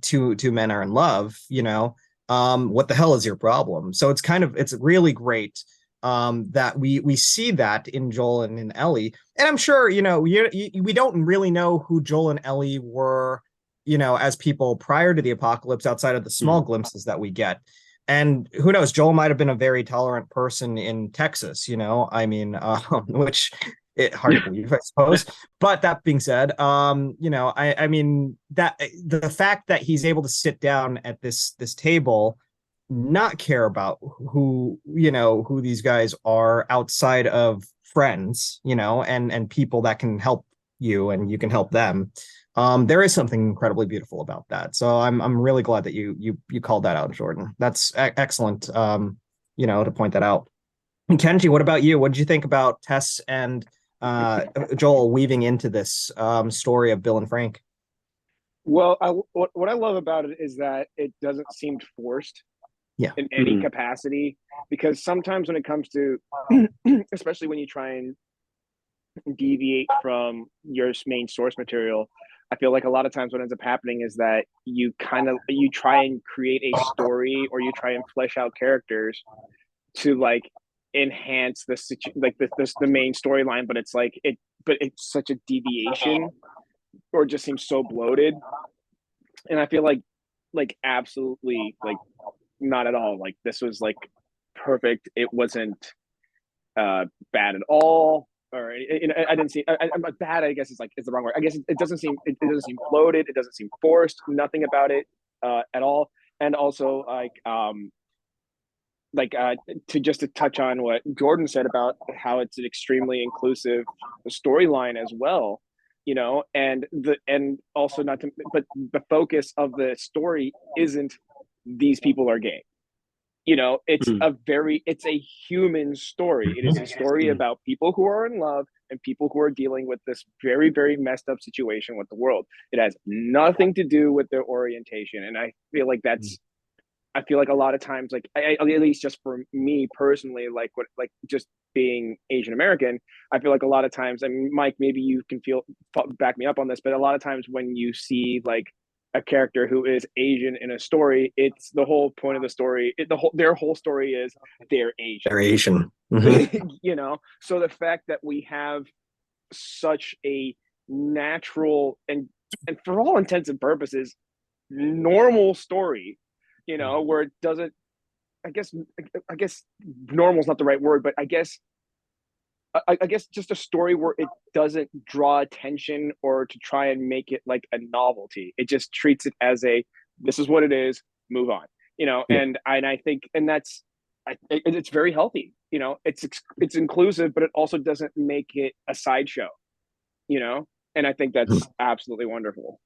two men are in love, what the hell is your problem? So it's really great that we see that in Joel and in Ellie. And I'm sure, we don't really know who Joel and Ellie were, as people prior to the apocalypse, outside of the small glimpses that we get. And who knows, Joel might have been a very tolerant person in Texas, I mean, which hard to believe, I suppose. But that being said, I mean, that the fact that he's able to sit down at this table, not care about who these guys are outside of friends, and people that can help you and you can help them. There is something incredibly beautiful about that. So I'm really glad that you called that out, Jordyn. That's excellent. To point that out. And Kenji, what about you? What did you think about Tess and Joel weaving into this story of Bill and Frank? Well, what I love about it is that it doesn't seem forced in any capacity, because sometimes when it comes to, especially when you try and deviate from your main source material, I feel like a lot of times what ends up happening is that you try and create a story, or you try and flesh out characters to like enhance the main storyline, but it's such a deviation, or just seems so bloated. And I feel like absolutely, like, not at all. Like, this was like perfect. It wasn't bad at all, or I didn't see. I'm bad, I guess is the wrong word. I guess it doesn't seem bloated. It doesn't seem forced. Nothing about it at all. And also to touch on what Jordyn said about how it's an extremely inclusive storyline as well, and also but the focus of the story isn't these people are gay. It's a human story. It is a story about people who are in love and people who are dealing with this very, very messed up situation with the world. It has nothing to do with their orientation. And I feel like a lot of times, like, at least just for me personally, just being Asian American, I feel like a lot of times, I mean, Mike, maybe you can back me up on this, but a lot of times when you see like a character who is Asian in a story, it's the whole point of the story. Their whole story is they're Asian. They're Asian. So the fact that we have such a natural and for all intents and purposes normal story, where it doesn't, I guess normal is not the right word, but I guess just a story where it doesn't draw attention or to try and make it like a novelty. It just treats it as this is what it is, move on, and I think, and that's it's very healthy. It's inclusive, but it also doesn't make it a sideshow. And I think that's absolutely wonderful.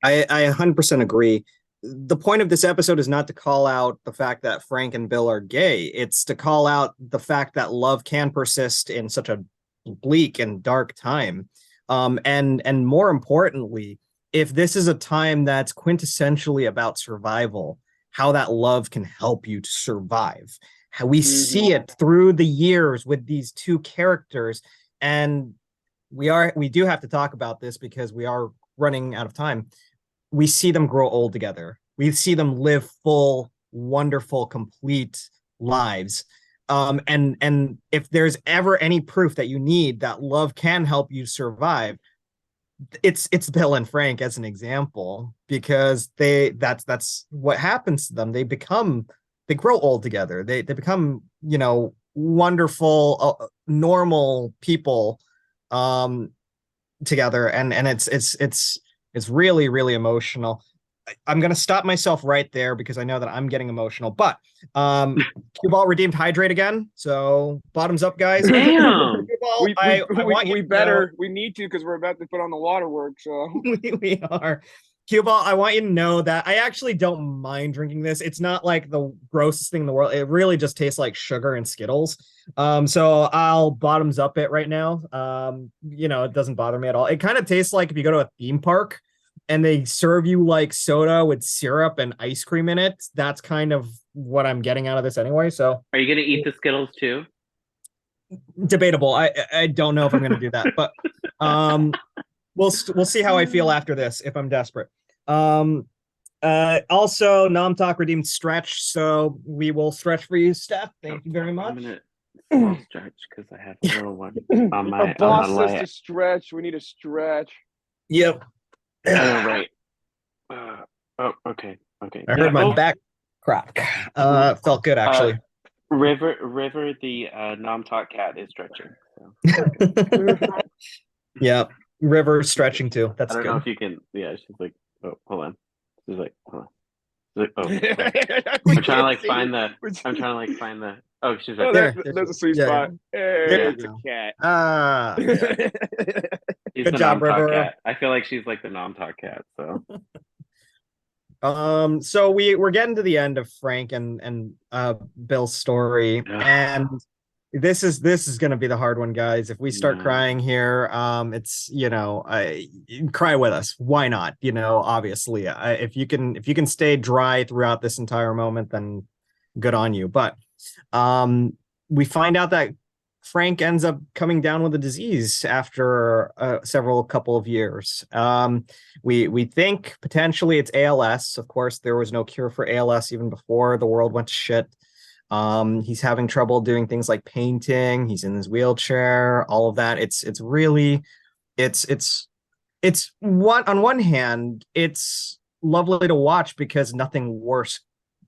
I 100% agree. The point of this episode is not to call out the fact that Frank and Bill are gay. It's to call out the fact that love can persist in such a bleak and dark time. And more importantly, if this is a time that's quintessentially about survival, how that love can help you to survive. How we see it through the years with these two characters. And we do have to talk about this because we are running out of time. We see them grow old together. We see them live full, wonderful, complete lives. And if there's ever any proof that you need that love can help you survive, it's Bill and Frank as an example, because that's what happens to them. They grow old together. They become, wonderful, normal people together, and it's really, really emotional. I'm gonna stop myself right there because I know that I'm getting emotional. But cue ball redeemed hydrate again. So bottoms up, guys. Damn. We need to, because we're about to put on the waterworks. So we are. Cue ball, I want you to know that I actually don't mind drinking this. It's not like the grossest thing in the world. It really just tastes like sugar and Skittles. So I'll bottoms up it right now. It doesn't bother me at all. It kind of tastes like if you go to a theme park and they serve you like soda with syrup and ice cream in it. That's kind of what I'm getting out of this anyway. So are you gonna eat the Skittles too? Debatable. I don't know if I'm gonna do that, but we'll see how I feel after this if I'm desperate. Also, Nom Talk redeemed stretch, so we will stretch for you, Steph. Thank you very much. I'm gonna stretch because I have a little one on my. Our boss says to stretch. We need a stretch. Yep. Right. Okay. I heard my back crack. Felt good actually. River, the Nom Talk cat is stretching. So. Yeah, River stretching too. That's I don't good. know if you can. Yeah, she's like, oh, hold on. She's like, hold on. She's like, oh, okay. I'm trying to find the. Oh, she's right there. There's a sweet spot. There it's a cat. Yeah. Good job, River. Cat. I feel like she's like the Nom Talk cat. So. So we're getting to the end of Frank and Bill's story, and this is going to be the hard one, guys. If we start crying here, it's cry with us. Why not? Obviously, if you can stay dry throughout this entire moment, then good on you. But we find out that Frank ends up coming down with a disease after several couple of years. We think potentially it's ALS. Of course, there was no cure for ALS even before the world went to shit. He's having trouble doing things like painting. He's in his wheelchair. All of that. It's on one hand, it's lovely to watch because nothing worse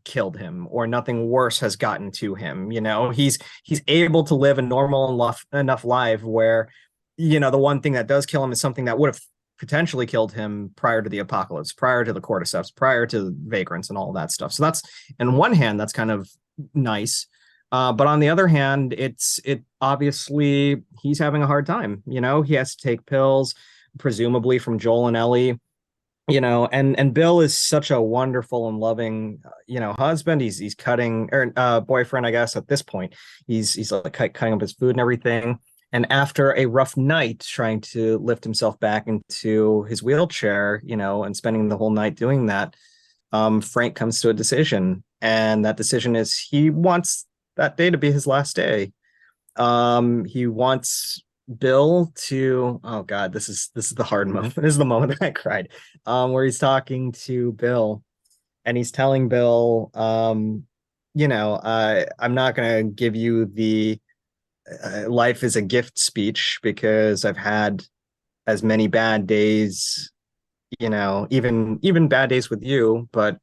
killed him or nothing worse has gotten to him. He's able to live a normal enough life where, the one thing that does kill him is something that would have potentially killed him prior to the apocalypse, prior to the cordyceps, prior to vagrants and all that stuff. So that's, on one hand, that's kind of nice. But on the other hand, it obviously he's having a hard time. He has to take pills, presumably from Joel and Ellie. And Bill is such a wonderful and loving, husband. He's cutting or boyfriend, I guess, at this point. He's like cutting up his food and everything. And after a rough night trying to lift himself back into his wheelchair, and spending the whole night doing that, Frank comes to a decision. And that decision is he wants that day to be his last day. He wants Bill to, oh God, this is the hard moment. This is the moment that I cried, where he's talking to Bill and he's telling Bill, I'm not going to give you the life is a gift speech because I've had as many bad days, even bad days with you, but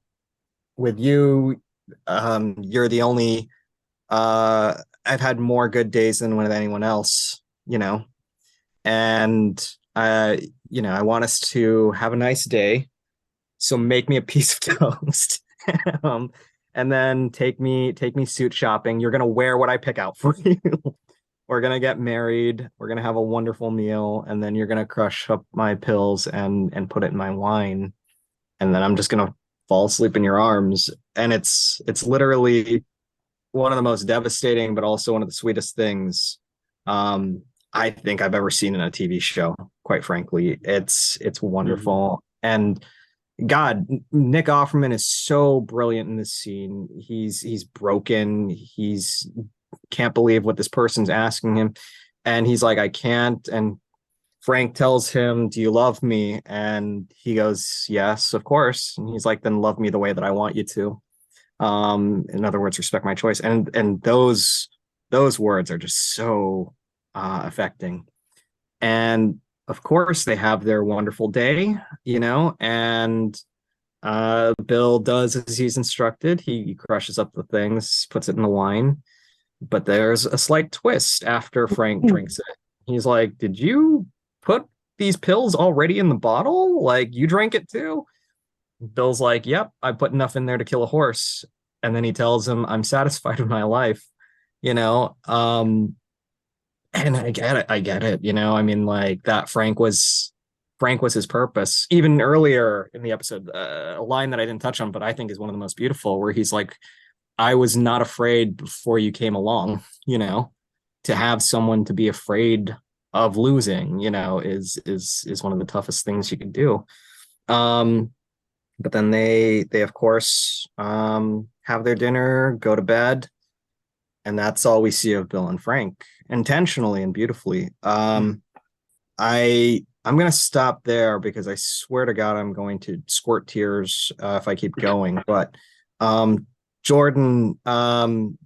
with you, you're the only, I've had more good days than with anyone else. And I want us to have a nice day. So make me a piece of toast. and then take me suit shopping. You're gonna wear what I pick out for you. We're gonna get married. We're gonna have a wonderful meal, and then you're gonna crush up my pills and put it in my wine, and then I'm just gonna fall asleep in your arms. And it's literally one of the most devastating, but also one of the sweetest things I think I've ever seen in a TV show. Quite frankly, it's wonderful. And God, Nick Offerman is so brilliant in this scene. He's broken. He's can't believe what this person's asking him, and he's like, I can't. And Frank tells him, "Do you love me?" And he goes, "Yes, of course." And he's like, "Then love me the way that I want you to." In other words, respect my choice. And those words are just so affecting. And of course, they have their wonderful day, and Bill does as he's instructed. He crushes up the things, puts it in the wine. But there's a slight twist after Frank drinks it. He's like, "Did you put these pills already in the bottle? Like, you drank it too?" Bill's like, "Yep, I put enough in there to kill a horse." And then he tells him, "I'm satisfied with my life, you know. And I get it. I get it. I mean, like that Frank was his purpose. Even earlier in the episode, a line that I didn't touch on, but I think is one of the most beautiful, where he's like, "I was not afraid before you came along, to have someone to be afraid of losing, is one of the toughest things you can do." But then they of course have their dinner, go to bed, and that's all we see of Bill and Frank, intentionally and beautifully. I'm gonna stop there because I swear to God I'm going to squirt tears if I keep going. But Jordyn,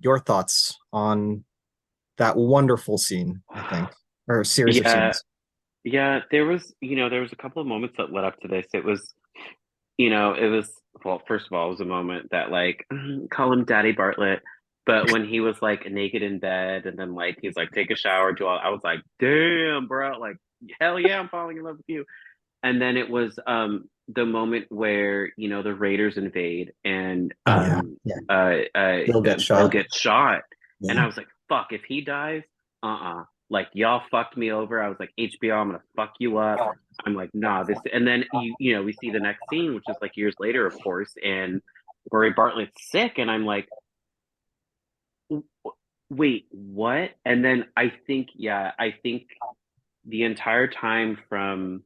your thoughts on that wonderful scene, I think, or series of Yeah, scenes. yeah, there was a couple of moments that led up to this. Well, first of all, it was a moment that like call him Daddy Bartlett, but when he was like naked in bed and then like he's like take a shower, do all, I was like, damn, bro, like hell yeah, I'm falling in love with you. And then it was the moment where the Raiders invade and Oh yeah, yeah. Bill gets Bill shot. gets shot, and Yeah. I was like, fuck, if he dies, like y'all fucked me over. I was like, HBO, I'm gonna fuck you up. I'm like, nah, this, and then we see the next scene, which is like years later, of course, and Murray Bartlett's sick, and I'm like, wait, what? And then I think the entire time from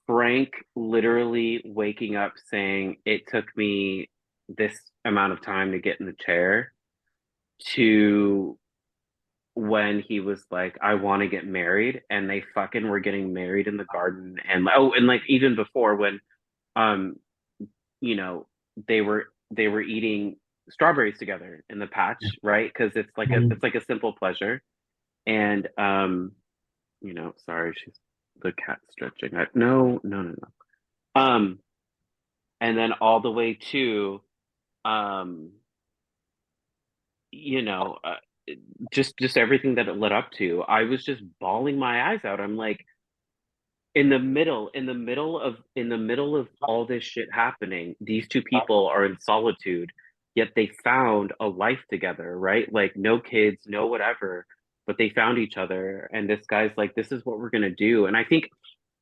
Frank literally waking up saying it took me this amount of time to get in the chair to when he was like, I want to get married, and they fucking were getting married in the garden, and and like even before when um you know they were eating strawberries together in the patch, right? Because Mhm. it's like a simple pleasure. And sorry, she's the cat stretching. No, no, no, no. And then all the way to um you know uh, just everything that it led up to, I was just bawling my eyes out. I'm like, in the middle of all this shit happening, these two people are in solitude, yet they found a life together, right? Like no kids, no whatever, but they found each other, and this guy's like, this is what we're gonna do. And I think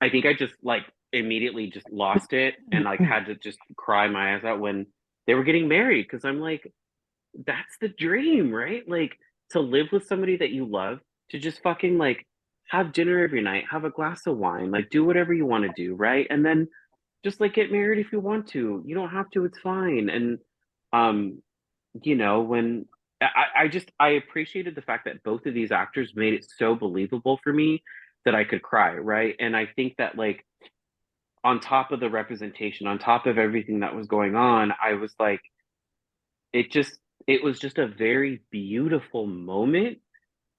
I just like immediately just lost it and like had to just cry my eyes out when they were getting married, because I'm like, that's the dream, right? Like to live with somebody that you love, to just fucking like have dinner every night, have a glass of wine, like do whatever you want to do, right? And then just like get married if you want to. You don't have to, it's fine. And um, when I appreciated the fact that both of these actors made it so believable for me that I could cry, right? And I think that like on top of the representation, on top of everything that was going on, I was like, it just it was just a very beautiful moment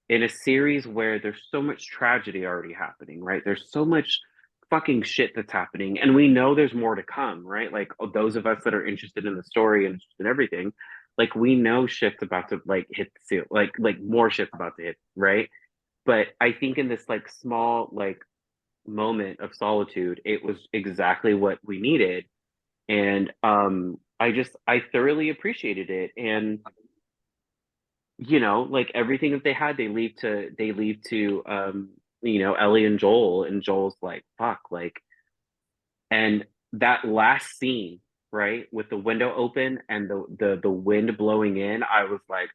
in a series where there's so much tragedy already happening, right? There's so much fucking shit that's happening, and we know there's more to come, right? Like those of us that are interested in the story and interested in everything, like we know shit's about to like hit the seal, like more shit's about to hit, right? But I think in this like small like moment of solitude, it was exactly what we needed. And I thoroughly appreciated it. And like everything that they had, they leave to Ellie and Joel, and Joel's like, fuck, like, and that last scene, right, with the window open and the wind blowing in, I was like,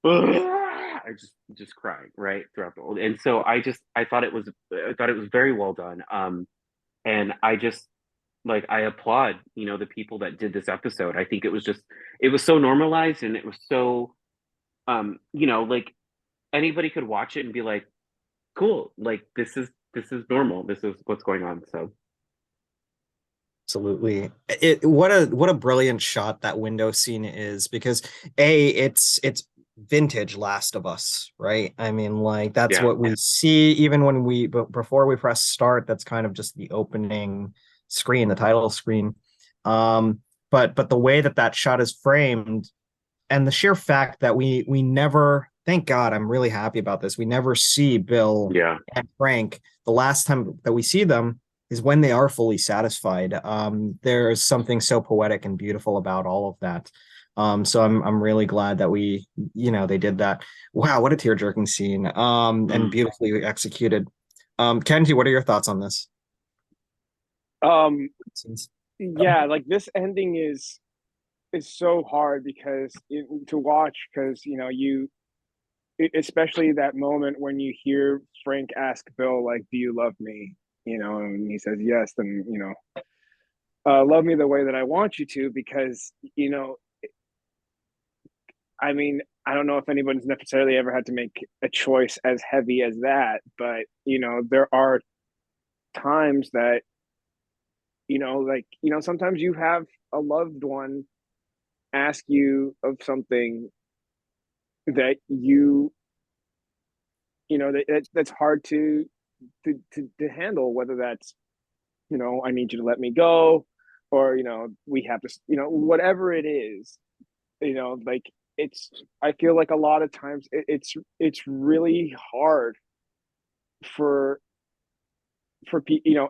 I just crying right throughout the whole. And so I thought it was very well done. And I just like I applaud the people that did this episode. I think it was so normalized, and it was so like anybody could watch it and be like, cool, like this is normal, this is what's going on. So Absolutely. What a brilliant shot that window scene is, because it's vintage Last of Us, right? I mean, like that's yeah. what we see even when before we press start, that's kind of just the opening screen, the title screen. But the way that that shot is framed, and the sheer fact that we never, thank God, I'm really happy about this. We never see Bill Yeah. and Frank. The last time that we see them is when they are fully satisfied. There's something so poetic and beautiful about all of that. So I'm really glad that they did that. Wow, what a tear-jerking scene. And beautifully executed. Kenji, what are your thoughts on this? Um, yeah, like this ending is so hard to watch, because especially that moment when you hear Frank ask Bill, like, do you love me? And he says yes, then love me the way that I want you to, because I mean, I don't know if anyone's necessarily ever had to make a choice as heavy as that, but there are times that like sometimes you have a loved one ask you of something that that's hard to handle, whether that's I need you to let me go, or we have to, whatever it is, like it's I feel like a lot of times it's really hard for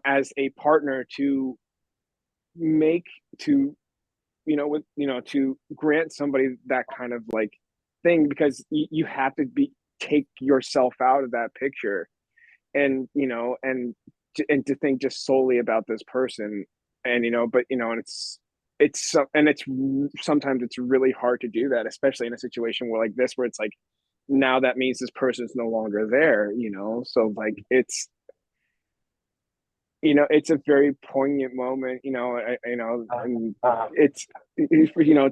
as a partner to make to with to grant somebody that kind of like thing, because you have to be take yourself out of that picture, and to think just solely about this person, and and it's sometimes it's really hard to do that, especially in a situation where like this, where it's like now that means this person's no longer there, so like it's a very poignant moment, and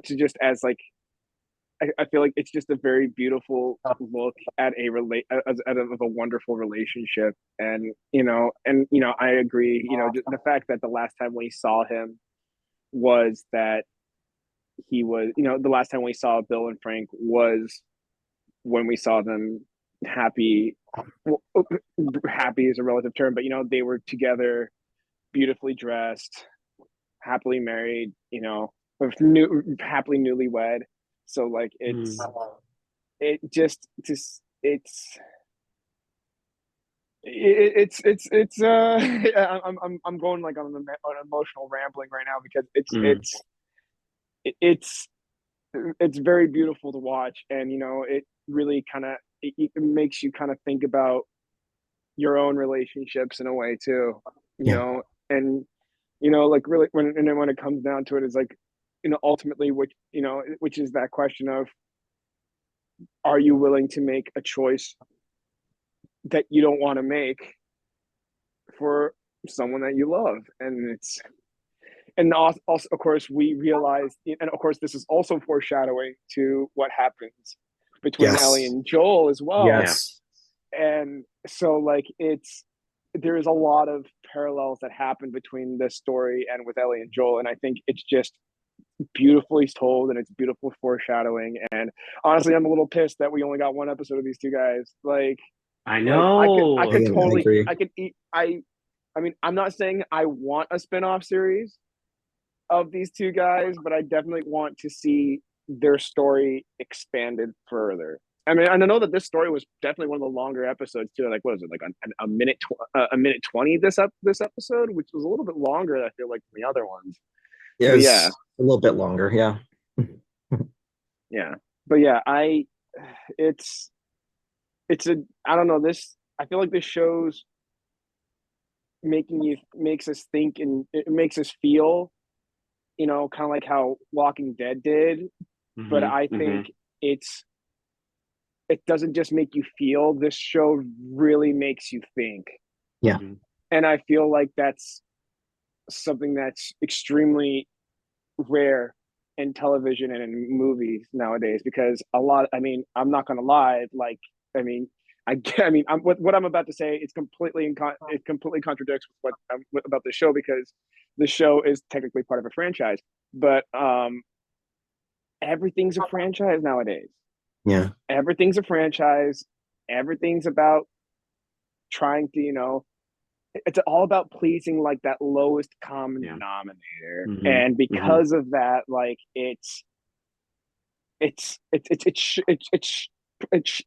to just as like I feel like it's just a very beautiful look at of a wonderful relationship. And I agree, just the fact that the last time we saw him was that he was, the last time we saw Bill and Frank was when we saw them happy. Well, happy is a relative term, but they were together, beautifully dressed, happily married, happily newlywed. So like just it's I'm going like on an emotional rambling right now, because it's it's very beautiful to watch, and it really kind of it makes you kind of think about your own relationships in a way too, Yeah. and like really when it comes down to it, is like ultimately, which is that question of, are you willing to make a choice that you don't want to make for someone that you love? And also, of course, we realize, and of course this is also foreshadowing to what happens between Ellie Yes. and Joel as well. Yeah. Yes. And so like there's a lot of parallels that happen between this story and with Ellie and Joel, and I think it's just beautifully told, and it's beautiful foreshadowing. And honestly, I'm a little pissed that we only got one episode of these two guys. I Like I know. could I totally agree. I could eat I mean, I'm not saying I want a spin-off series of these two guys, but I definitely want to see their story expanded further. I mean, I know that this story was definitely one of the longer episodes too. Like, what is it, like a minute 20 this episode, which was a little bit longer, I feel like, than the other ones. Yeah, But it's yeah, a little bit longer. Yeah. yeah, but yeah, it's it's a I don't know this. I feel like this show's makes us think and it makes us feel, kind of like how Walking Dead did. But Hmm. I Hmm. think it's it doesn't just make you feel. This show really makes you think, Yeah. Hmm. and I feel like that's something that's extremely rare in television and in movies nowadays. Because a lot, I mean, I'm not gonna lie, like, I mean, what I'm about to say is it completely contradicts about the show, because the show is technically part of a franchise, but everything's a franchise nowadays. Yeah. Everything's a franchise. Everything's about trying to, it's all about pleasing like that lowest common Yeah. denominator. Hmm. And Hmm. because of that, like it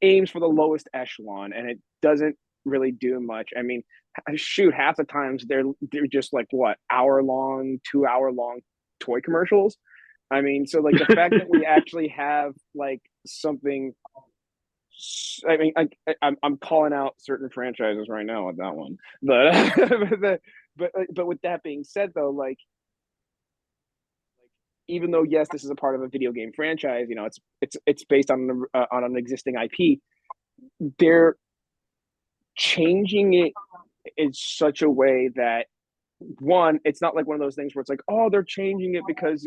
aims for the lowest echelon, and it doesn't really do much. I mean, shoot, half the times they're just like what, hour long, 2 hour long toy commercials. I mean, so like the fact that we actually have like something. I mean, I'm calling out certain franchises right now with that one, but but with that being said, though, like even though yes, this is a part of a video game franchise, it's based on an existing IP. They're changing it in such a way that, one, it's not like one of those things where it's like, oh, they're changing it because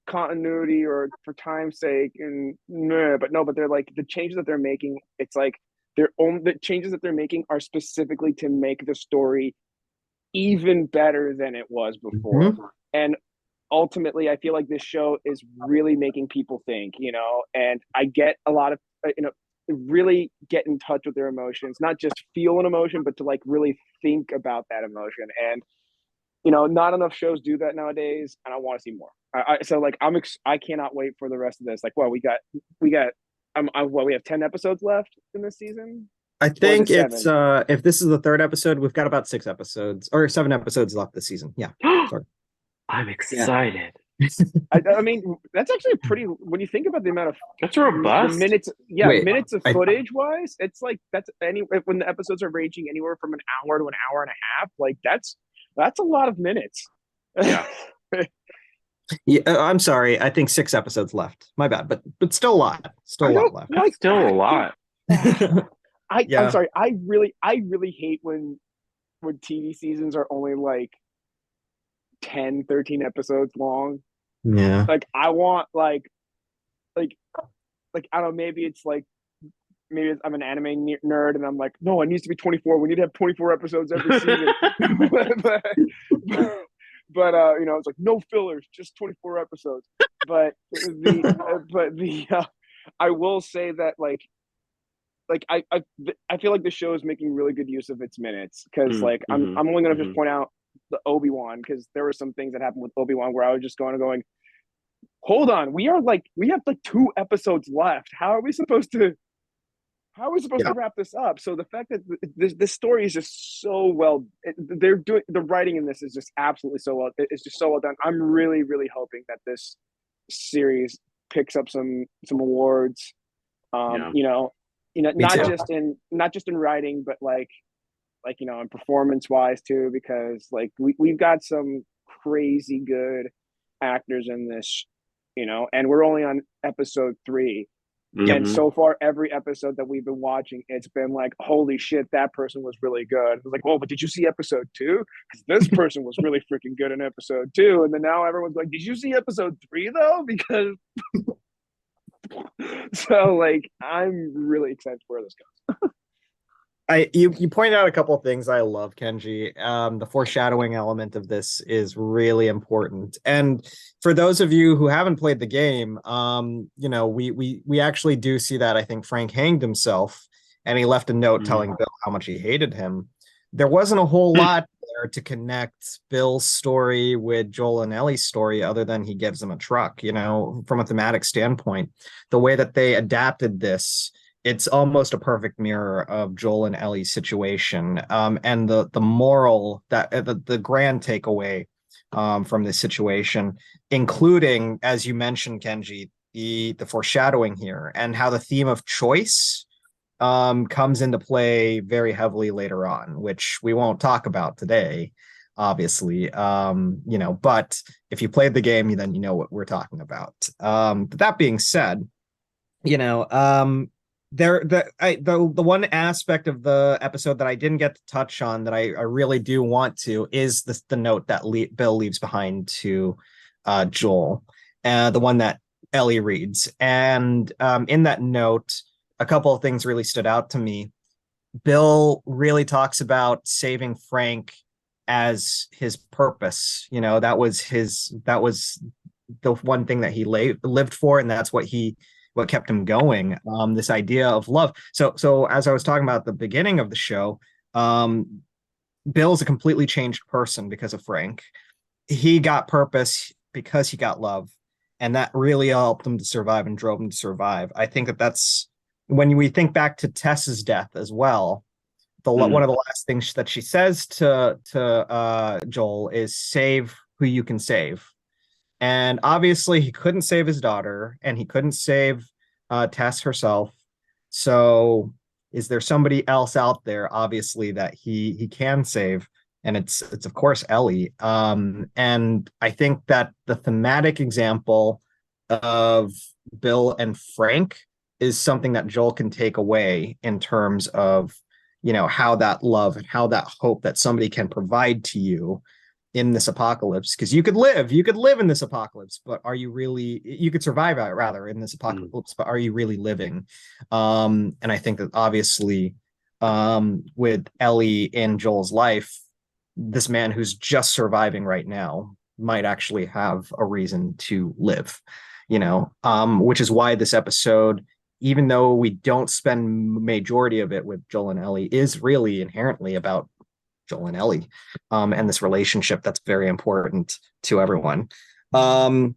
continuity or for time's sake, and nah, but no, but they're like the changes that they're making. It's like the changes that they're making are specifically to make the story even better than it was before. Mhm. And ultimately, I feel like this show is really making people think, and I get a lot of, really get in touch with their emotions, not just feel an emotion, but to like really think about that emotion. And, not enough shows do that nowadays, and I want to see more. So like, I cannot wait for the rest of this. Like, well, we got, we have 10 episodes left in this season, I or is it think it's seven? if this is the third episode, we've got about 6 episodes or 7 episodes left this season. Yeah. Sorry. I'm Yeah. excited. I mean, that's actually a pretty, when you think about the amount of That's the robust. minutes, yeah, Wait, minutes of I footage wise, it's like that's any when the episodes are ranging anywhere from an hour to an hour and a half. Like that's a lot of minutes. Yeah. yeah, I'm sorry. I think 6 episodes left. My bad, but still a lot. Still I a lot don't left. That's like. still a Dude, lot. I'm Yeah. sorry. I really hate when TV seasons are only like 10, 13 episodes long. Yeah. Like I want like I don't know. Maybe I'm an anime nerd, and I'm like, no, it needs to be 24. We need to have 24 episodes every season. but, it's like no fillers, just 24 episodes. But I will say that I feel like the show is making really good use of its minutes, because Mm, like hmm. I'm only gonna just Hmm. point out the Obi-Wan, because there were some things that happened with Obi-Wan where I was just going, hold on, we have like 2 episodes left. How are we supposed Yeah. to wrap this up? So the fact that this story is just so well, they're doing the writing in this is just absolutely so well. It's just so well done. I'm really, really hoping that this series picks up some awards. Um, Yeah. you know, Me not too. just in writing, but in performance wise too, because like we've got some crazy good actors in this, and we're only on episode 3. Yep. And Hmm. so far, every episode that we've been watching, it's been like, holy shit, that person was really good. It's like, oh, but did you see episode 2? Because this person was really freaking good in episode 2. And then now everyone's like, did you see episode 3 though? Because so like, I'm really excited for where this goes. You pointed out a couple of things I love, Kenji. The foreshadowing element of this is really important. And for those of you who haven't played the game, we actually do see that I think Frank hanged himself and he left a note telling Bill how much he hated him. There wasn't a whole lot there to connect Bill's story with Joel and Ellie's story other than he gives them a truck, from a thematic standpoint. The way that they adapted this, it's almost a perfect mirror of Joel and Ellie's situation. And the moral that the grand takeaway from this situation, including, as you mentioned, Kenji, the foreshadowing here and how the theme of choice comes into play very heavily later on, which we won't talk about today, obviously. But if you played the game, then you know what we're talking about. But that being said, the one aspect of the episode that I didn't get to touch on that I really do want to is the note that Bill leaves behind to Joel, the one that Ellie reads. And in that note, a couple of things really stood out to me. Bill really talks about saving Frank as his purpose. That was the one thing that he lived for, and that's what kept him going. This idea of love. So as I was talking about at the beginning of the show, Bill's a completely changed person because of Frank. He got purpose because he got love, and that really helped him to survive and drove him to survive. I think that's when we think back to Tess's death as well. One of the last things that she says to Joel is save who you can save. And obviously he couldn't save his daughter, and he couldn't save Tess herself. So is there somebody else out there, obviously, that he can save? And it's of course Ellie. And I think that the thematic example of Bill and Frank is something that Joel can take away in terms of, how that love and how that hope that somebody can provide to you in this apocalypse. Because you could live in this apocalypse, but you could survive rather in this apocalypse, but are you really living? And I think that obviously with Ellie in Joel's life, this man who's just surviving right now might actually have a reason to live, which is why this episode, even though we don't spend majority of it with Joel and Ellie, is really inherently about Joel and Ellie, and this relationship that's very important to everyone. Boba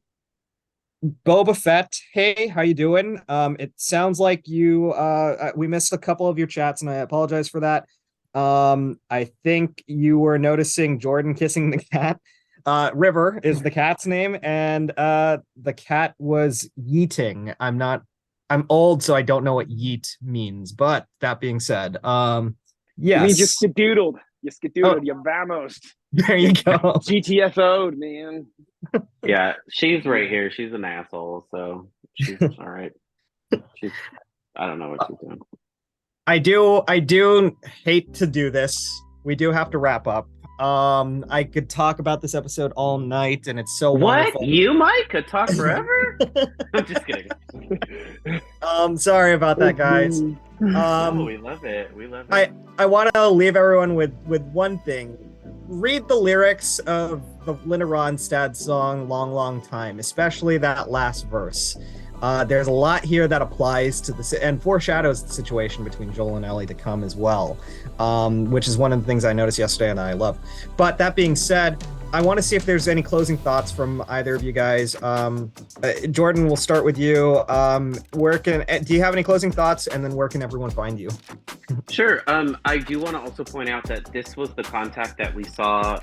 Fett, hey, how you doing? It sounds like we missed a couple of your chats, and I apologize for that. I think you were noticing Jordyn kissing the cat. River is the cat's name, and the cat was yeeting. I'm old, so I don't know what yeet means. But that being said, yes. You mean just skedoodled. You skedoodled, you vamos. There you go. GTFO'd, man. Yeah, she's right here. She's an asshole, so she's all right. I don't know what she's doing. I do hate to do this. We do have to wrap up. I could talk about this episode all night, and it's so wonderful. What? You, Mike, could talk forever? I'm just kidding. Sorry about that, guys. No, we love it. We love it. I want to leave everyone with one thing. Read the lyrics of the Linda Ronstadt song "Long, Long Time," especially that last verse. There's a lot here that applies to this and foreshadows the situation between Joel and Ellie to come as well, which is one of the things I noticed yesterday and I love. But that being said, I want to see if there's any closing thoughts from either of you guys. Jordyn, we'll start with you. Do you have any closing thoughts, and then where can everyone find you? Sure. I do want to also point out that this was the contact that we saw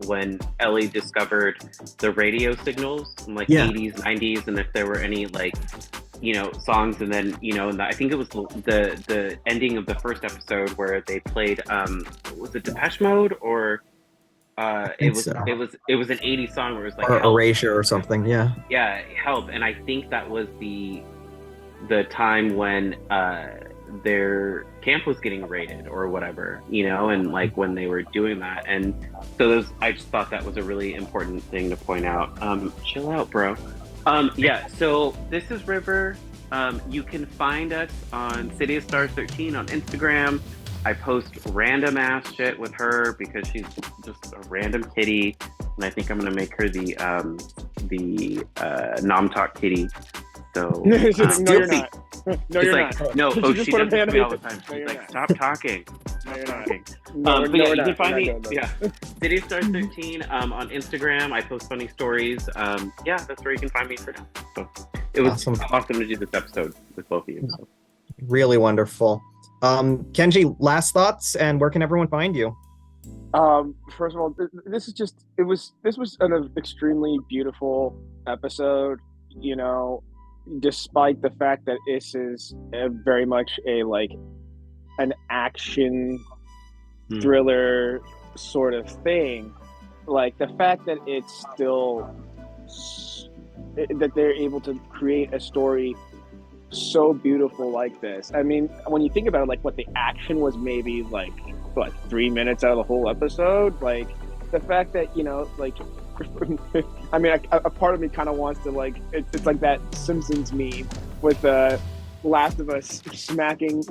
when Ellie discovered the radio signals in 80s, 90s, and if there were any songs, and then and I think it was the ending of the first episode where they played was it Depeche Mode or it was an 80s song where it was or Erasure or something. Yeah, Help. And I think that was the time when their camp was getting raided or whatever, and when they were doing that. And so I just thought that was a really important thing to point out. Chill out, bro. So this is River. You can find us on City of Stars 13 on Instagram. I post random ass shit with her because she's just a random kitty, and I think I'm gonna make her the Nom Talk kitty. So no, you're not. No, you're not. No, she does this to me all the time. She's like, stop talking. No, you're not. But yeah, you can find me. Yeah, City of Stars 13 on Instagram. I post funny stories. That's where you can find me for now. So it was awesome to do this episode with both of you. So. Really wonderful. Kenji, last thoughts, and where can everyone find you? First of all, this was an extremely beautiful episode. You know, despite the fact that this is very much a like an action thriller sort of thing, like the fact that it's still that they're able to create a story so beautiful like this. I mean, when you think about it, like what the action was, maybe like what 3 minutes out of the whole episode, like the fact that, you know, like I mean, a part of me kind of wants to like it's like that Simpsons meme with Last of Us smacking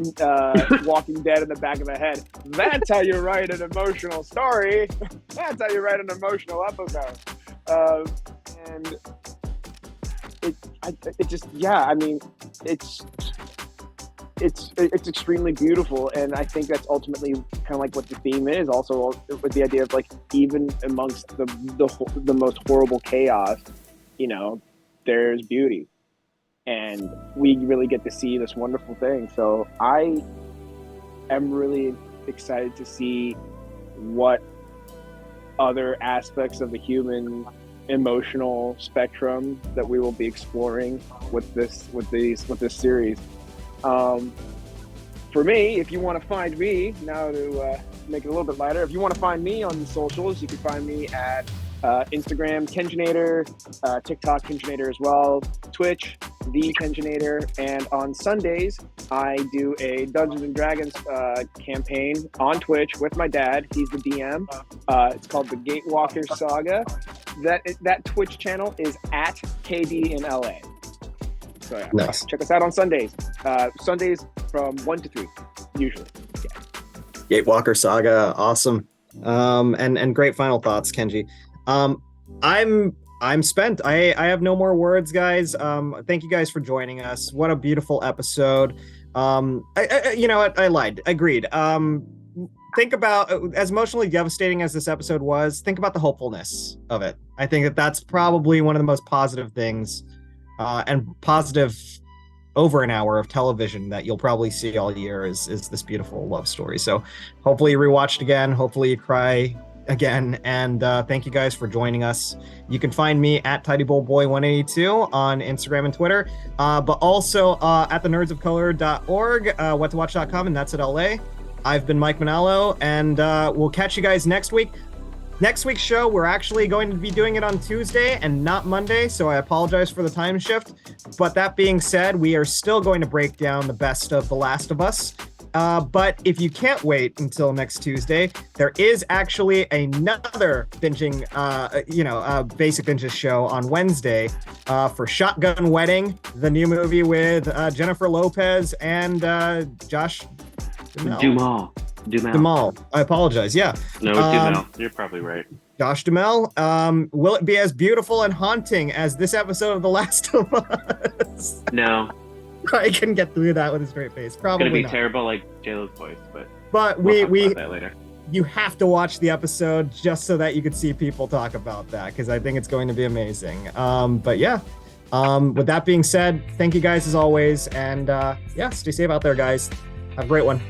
Walking Dead in the back of the head. That's how you write an emotional story. That's how you write an emotional episode. And it just, yeah, I mean, it's extremely beautiful, and I think that's ultimately kind of like what the theme is. Also, with the idea of like even amongst the most horrible chaos, you know, there's beauty, and we really get to see this wonderful thing. So I am really excited to see what other aspects of the human emotional spectrum that we will be exploring with this series. For me, if you want to find me, now to make it a little bit lighter, if you want to find me on the socials, you can find me at Instagram, Kenjinator, TikTok, Kenjinator as well, Twitch, The Kenjinator, and on Sundays, I do a Dungeons and Dragons campaign on Twitch with my dad. He's the DM. It's called the Gatewalker Saga. That Twitch channel is at KD in LA. So yeah, nice. Check us out on Sundays. Sundays from 1 to 3, usually. Yeah. Gatewalker Saga, awesome. And great final thoughts, Kenji. I'm spent. I have no more words, guys. Thank you guys for joining us. What a beautiful episode. You know what? I lied. Agreed. Think about, as emotionally devastating as this episode was, think about the hopefulness of it. I think that's probably one of the most positive things, and positive over an hour of television that you'll probably see all year is this beautiful love story. So hopefully you rewatch it again. Hopefully you cry again. And thank you guys for joining us. You can find me at TidyBowlBoy182 on Instagram and Twitter, but also at thenerdsofcolor.org, whattowatch.com, and that's at LA. I've been Mike Manalo, and we'll catch you guys next week. Next week's show, we're actually going to be doing it on Tuesday and not Monday, so I apologize for the time shift. But that being said, we are still going to break down the best of The Last of Us. But if you can't wait until next Tuesday, there is actually another binging, basic binges show on Wednesday for Shotgun Wedding, the new movie with Jennifer Lopez and Josh Duhamel. I apologize. Yeah. No, Duhamel. You're probably right. Josh Duhamel. Will it be as beautiful and haunting as this episode of The Last of Us? No. I couldn't get through that with a straight face. Probably it's gonna be not. Terrible like J-Lo's voice, but we'll talk about that later. You have to watch the episode just so that you could see people talk about that, because I think it's going to be amazing. But yeah. With that being said, thank you guys as always, and stay safe out there, guys. Have a great one.